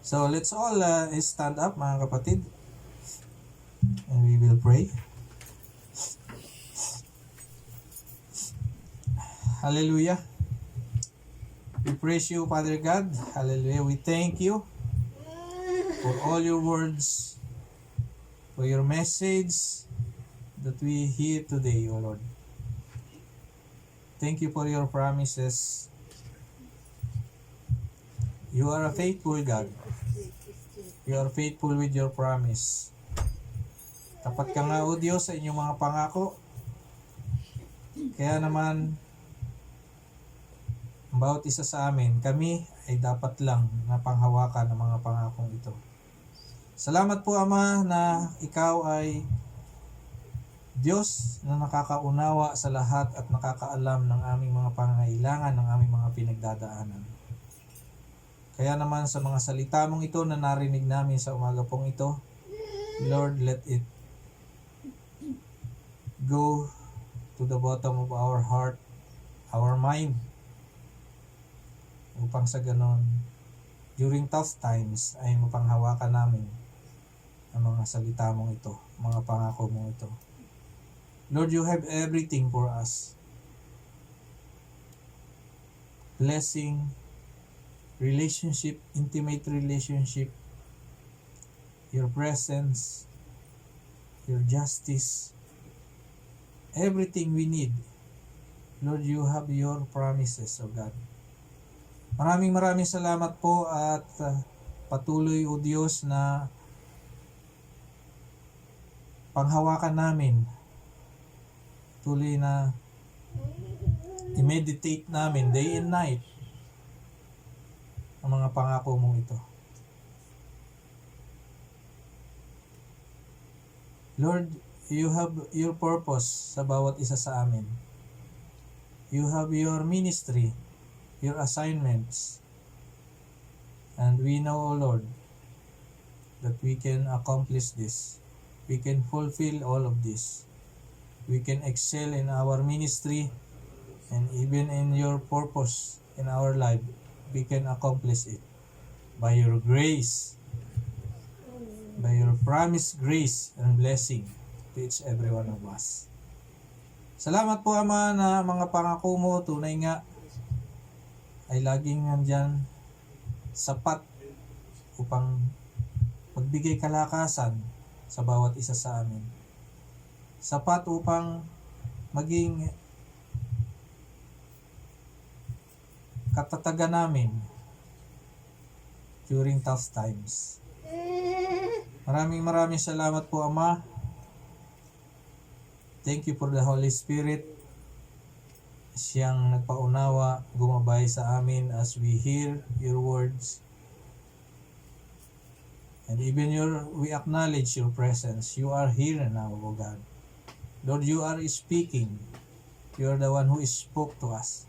B: So let's all stand up mga kapatid. And we will pray. Hallelujah. We praise you, Father God. Hallelujah. We thank you for all your words, for your message that we hear today, O Lord. Thank you for your promises. You are a faithful God. You are faithful with your promise. Tapat ka nga, O Diyos, sa inyong mga pangako. Kaya naman, ang bawat isa sa amin, kami ay dapat lang na panghawakan ng mga pangakong ito. Salamat po, Ama, na ikaw ay Diyos na nakakaunawa sa lahat at nakakaalam ng aming mga pangangailangan, ng aming mga pinagdadaanan. Kaya naman sa mga salita mong ito na narinig namin sa umaga pong ito, Lord, let it go to the bottom of our heart, our mind, upang sa ganon, during tough times, ay mapanghawakan namin ang mga salita mong ito, mga pangako mong ito. Lord, you have everything for us. Blessing, relationship, intimate relationship, your presence, your justice, everything we need. Lord, you have your promises, O God. Maraming salamat po at patuloy, O Diyos, na panghawakan namin. Tuloy na i-meditate namin day and night ang mga pangako mong ito. Lord, you have your purpose sa bawat isa sa amin. You have your ministry, your assignments. And we know, O Lord, that we can accomplish this. We can fulfill all of this. We can excel in our ministry, and even in your purpose in our life, we can accomplish it by your grace, by your promised grace and blessing to each every one of us. Salamat po, Ama, na mga pangako mo tunay nga ay laging nandyan, sapat upang magbigay kalakasan sa bawat isa sa amin. Sapat upang maging katatagan namin during tough times. Maraming salamat po, Ama. Thank you for the Holy Spirit. Siyang nagpaunawa, gumabay sa amin as we hear your words. And even we acknowledge your presence. You are here now, O God. Lord, you are speaking. You are the one who spoke to us.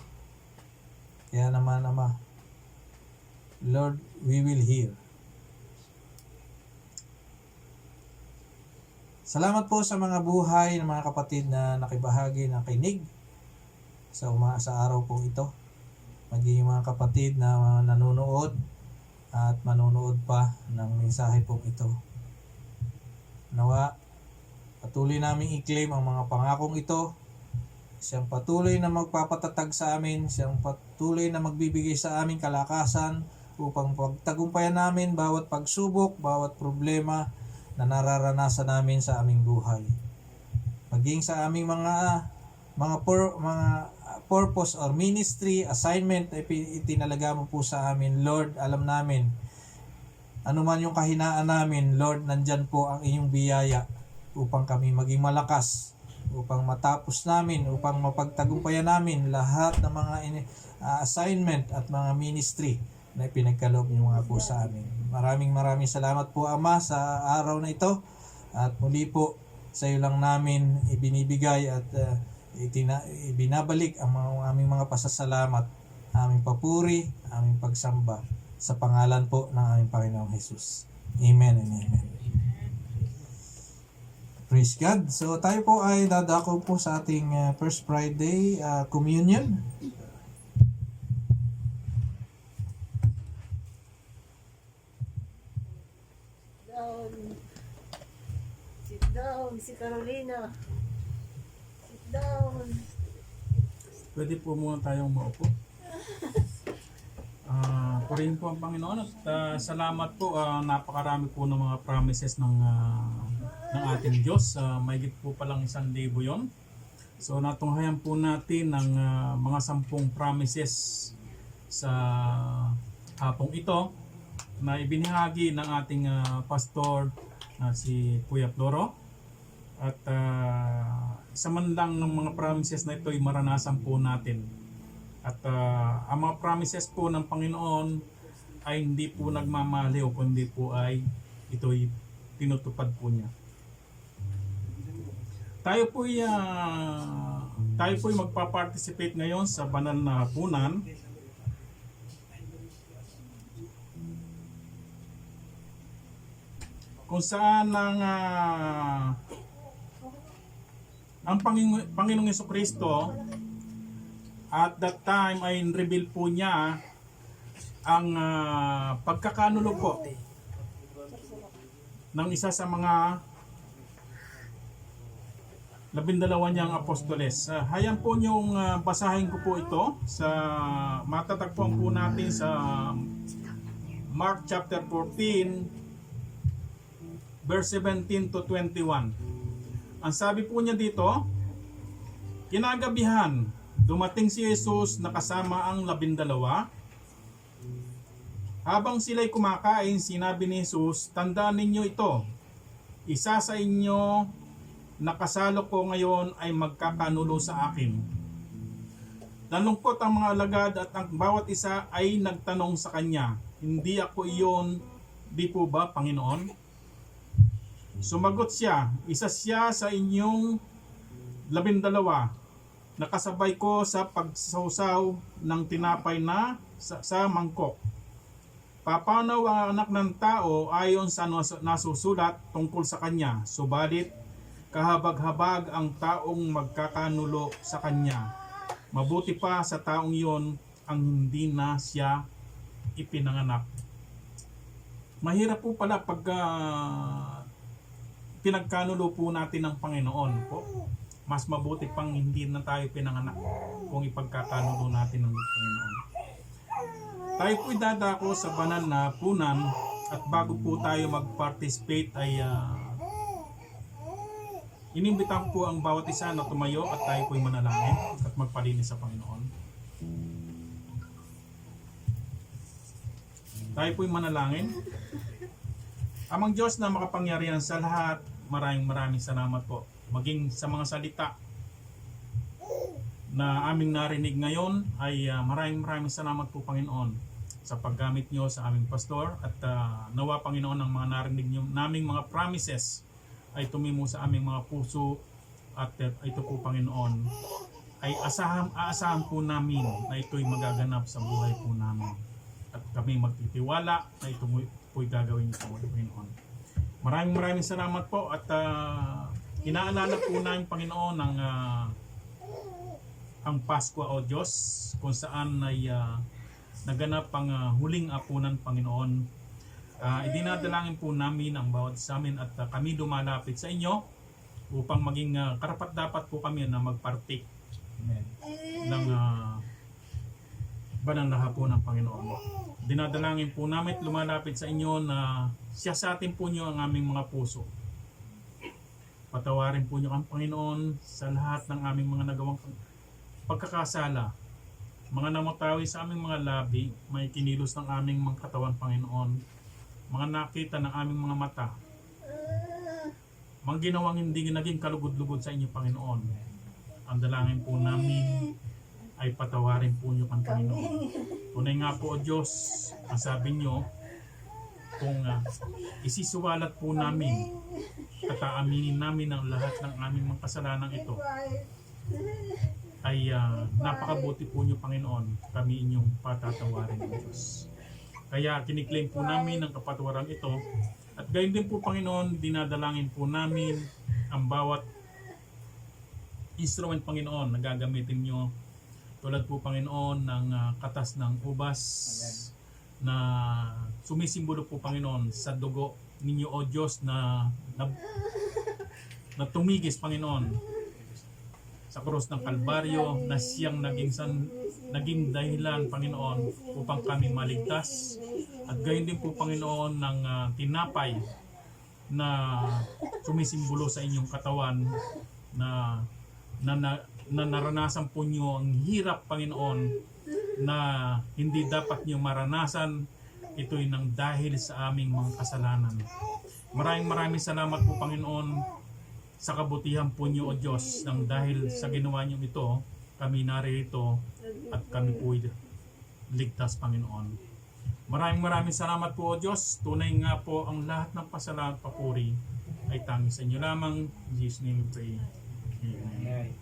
B: Kaya naman, Ama, Lord, we will hear. Salamat po sa mga buhay ng mga kapatid na nakibahagi, nakinig sa araw pong ito. Maging mga kapatid na nanonood at manonood pa ng mensahe pong ito. Nawa, patuloy namin i-claim ang mga pangakong ito. Siyang patuloy na magpapatatag sa amin, siyang patuloy na magbibigay sa amin kalakasan upang pagtagumpayan namin bawat pagsubok, bawat problema na nararanasan namin sa aming buhay. Maging sa aming mga purpose or ministry, assignment na itinalaga mo po sa amin, Lord, alam namin, ano man yung kahinaan namin, Lord, nandyan po ang inyong biyaya upang kami maging malakas, upang matapos namin, upang mapagtagumpayan namin lahat ng mga assignment at mga ministry na pinagkaloob niyo nga po sa amin. Maraming salamat po, Ama, sa araw na ito. At muli po, sa iyo lang namin ibinibigay at ibinabalik ang aming mga pasasalamat, aming papuri, aming pagsamba sa pangalan po ng aming Panginoong Jesus. Amen and amen. Praise God. So tayo po ay dadako po sa ating First Friday communion.
C: Sit down, si Carolina. Sit down.
D: Pwede po muna tayong maupo. Purihin po ang Panginoon at salamat po. Napakarami po ng mga promises ng ating Diyos. Mahigit po palang 1,000 yon. So natunghayan po natin ng mga 10 promises sa hapong ito na ibinahagi ng ating pastor na si Kuya Floro. At isa man lang ng mga promises na ito ay maranasan po natin. At ang mga promises po ng Panginoon ay hindi po nagmamaliw, kundi po ay ito'y tinutupad po niya. Tayo po'y magpa-participate ngayon sa banal na hapunan. Kung saan ang Panginoong Jesucristo at that time ay reveal po niya ang pagkakanulo po ng isa sa mga 12 niyang apostoles. Hayaan po niyong basahin ko po ito sa matatagpuan po natin sa Mark chapter 14 verse 17 to 21. Ang sabi po niya dito, kinagabihan, dumating si Jesus na kasama ang 12. Habang sila'y kumakain, sinabi ni Jesus, tandaan ninyo ito, isa sa inyo na kasalo ko ngayon ay magkakanulo sa akin. Nalungkot ang mga alagad at ang bawat isa ay nagtanong sa kanya, hindi ako iyon, di po ba, Panginoon? Sumagot siya, isa siya sa inyong 12 na kasabay ko sa pagsawsaw ng tinapay na sa mangkok. Papanaw ang anak ng tao ayon sa nasusulat tungkol sa kanya, subalit kahabag-habag ang taong magkakanulo sa kanya. Mabuti pa sa taong iyon ang hindi na siya ipinanganak. Mahirap po pala pag pinagkanulo po natin ng Panginoon po. Mas mabuti pang hindi na tayo pinanganak kung ipagkakanulo natin ng Panginoon. Tayo po'y dadako sa banal na hapunan at bago po tayo mag-participate ay inimbitahan po ang bawat isa na tumayo at tayo po'y manalangin at magpalinis sa Panginoon. Tayo po'y manalangin. Amang Diyos na makapangyarihan sa lahat, maraming salamat po. Maging sa mga salita na aming narinig ngayon ay maraming salamat po Panginoon sa paggamit nyo sa aming pastor at nawa Panginoon ang mga narinig nyo naming mga promises ay tumimo sa aming mga puso at ito po Panginoon ay aasahan po namin na ito'y magaganap sa buhay po namin at kami magtitiwala na ito po'y gagawin niyo po Panginoon. Maraming salamat po at inaalala po namin Panginoon ang Pasko o Diyos kung saan ay naganap ang huling apunan Panginoon. Idinadalangin po namin ang bawat sa amin at kami dumalapit sa inyo upang maging karapat-dapat po kami na magpartake ng banal na hapunan ng Panginoon. Dinadalangin po namin at lumalapit sa inyo na siyasatin po nyo ang aming mga puso. Patawarin po nyo ang Panginoon sa lahat ng aming mga nagawang pagkakasala. Mga namatawi sa aming mga labi, may kinilos ng aming mga katawan Panginoon. Mga nakita ng aming mga mata. Mga ginawang hindi naging kalugod-lugod sa inyo Panginoon. Ang dalangin po namin ay patawarin po nyo ang Panginoon. Tunay nga po o Diyos, ang sabi nyo, kung isisuwalat po namin at aaminin namin ang lahat ng aming mga kasalanan ito, ay napakabuti po nyo Panginoon, kami inyong patatawarin o Diyos. Kaya kiniklaim po namin ang kapatawaran ito at gayon din po Panginoon, dinadalangin po namin ang bawat instrument Panginoon na gagamitin nyo tulad po Panginoon ng katas ng ubas na sumisimbolo po Panginoon sa dugo ninyo o Diyos na tumigis Panginoon sa krus ng Kalbaryo na siyang naging dahilan, Panginoon, upang kami maligtas. At gayon din po, Panginoon, ng tinapay na sumisimbolo sa inyong katawan na naranasan po nyo ang hirap, Panginoon, na hindi dapat nyo maranasan. Ito'y nang dahil sa aming mga kasalanan. Maraming salamat po, Panginoon, sa kabutihan po niyo, O Diyos, nang dahil sa ginawa niyo ito, kami narito at kami po ligtas, Panginoon. Maraming salamat po, O Diyos. Tunay nga po ang lahat ng pasalamat, papuri ay tanging sa inyo lamang. In Jesus' name we pray. Amen.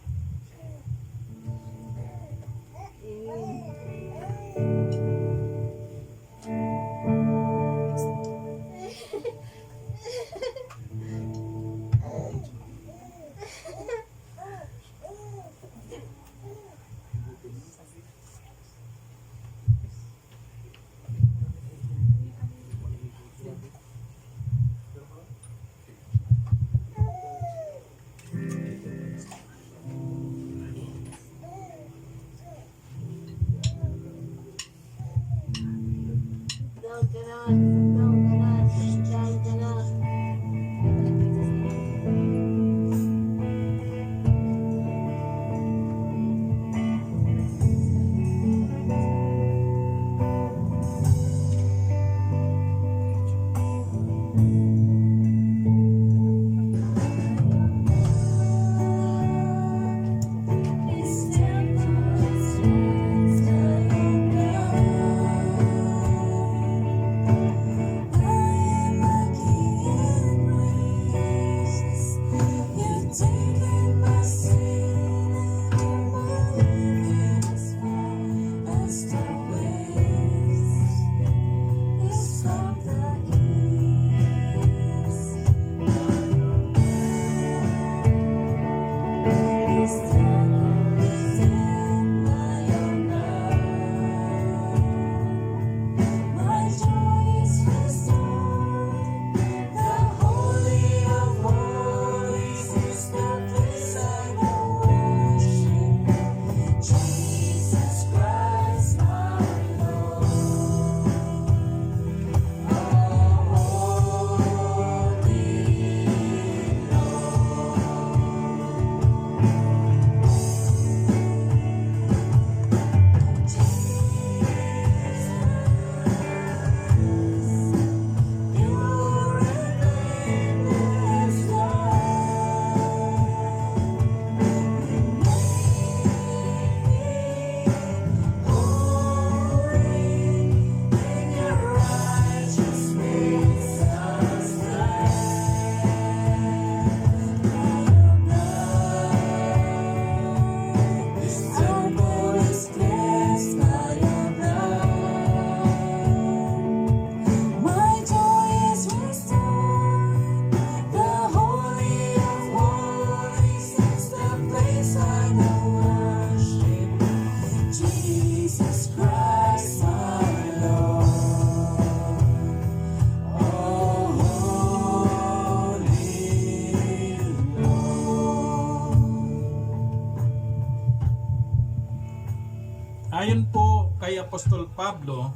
D: Ayon po kay Apostol Pablo,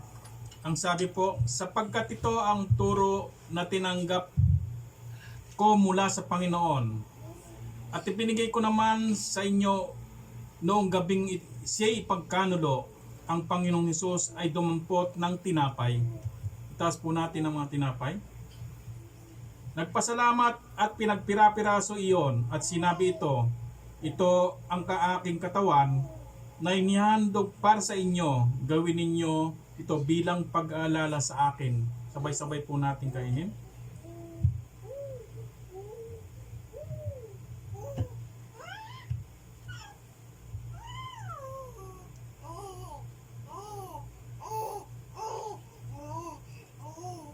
D: ang sabi po, sapagkat ito ang turo na tinanggap ko mula sa Panginoon. At ipinigay ko naman sa inyo noong gabing siya'y ipagkanulo, ang Panginoong Hesus ay dumampot ng tinapay. Itaas po natin ang mga tinapay. Nagpasalamat at pinagpira-piraso iyon at sinabi ito ang kaaking katawan na inihandog para sa inyo, gawin ninyo ito bilang pag-aalala sa akin. Sabay-sabay po natin kainin.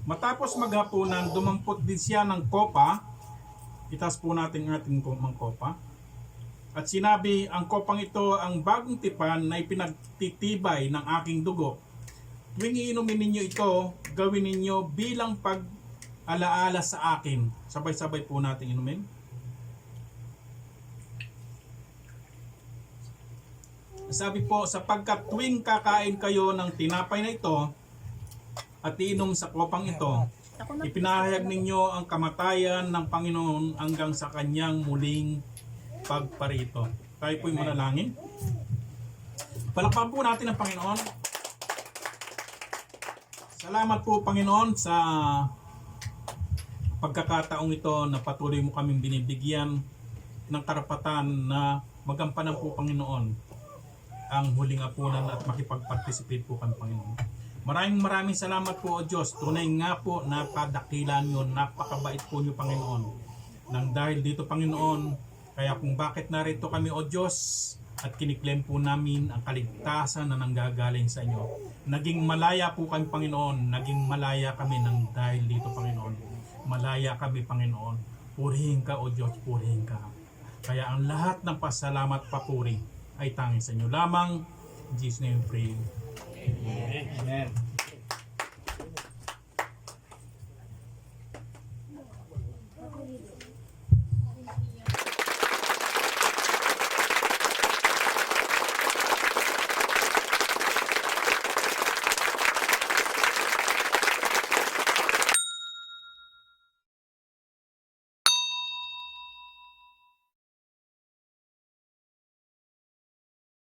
D: Matapos maghapunan, dumampot din siya ng kopa. Itaas po natin ang ating kopa. At sinabi, ang kopang ito ang bagong tipan na ipinagtitibay ng aking dugo. Tuwing iinumin ninyo ito, gawin ninyo bilang pag-alaala sa akin. Sabay-sabay po natin inumin. Sabi po, sapagkat tuwing kakain kayo ng tinapay na ito at iinom sa kopang ito, ipinahayag ninyo ang kamatayan ng Panginoon hanggang sa kanyang muling pagparito. Tayo po'y manalangin. Palakpakan po natin ang Panginoon. Salamat po Panginoon sa pagkakataong ito na patuloy mo kaming binibigyan ng karapatan na magampanan po Panginoon ang huling apunan at makipag-participate po kami Panginoon. Maraming salamat po o Diyos. Tunay nga po napadakilan nyo, napakabait po nyo Panginoon. Nang dahil dito Panginoon, kaya kung bakit narito kami o Diyos at kiniklaim po namin ang kaligtasan na nanggagaling sa inyo. Naging malaya po kami Panginoon, naging malaya kami nang dahil dito Panginoon. Malaya kami Panginoon. Purihin ka o Diyos, purihin ka. Kaya ang lahat ng pasalamat papuri ay tanging sa inyo lamang. In Jesus' name we pray.
E: Amen.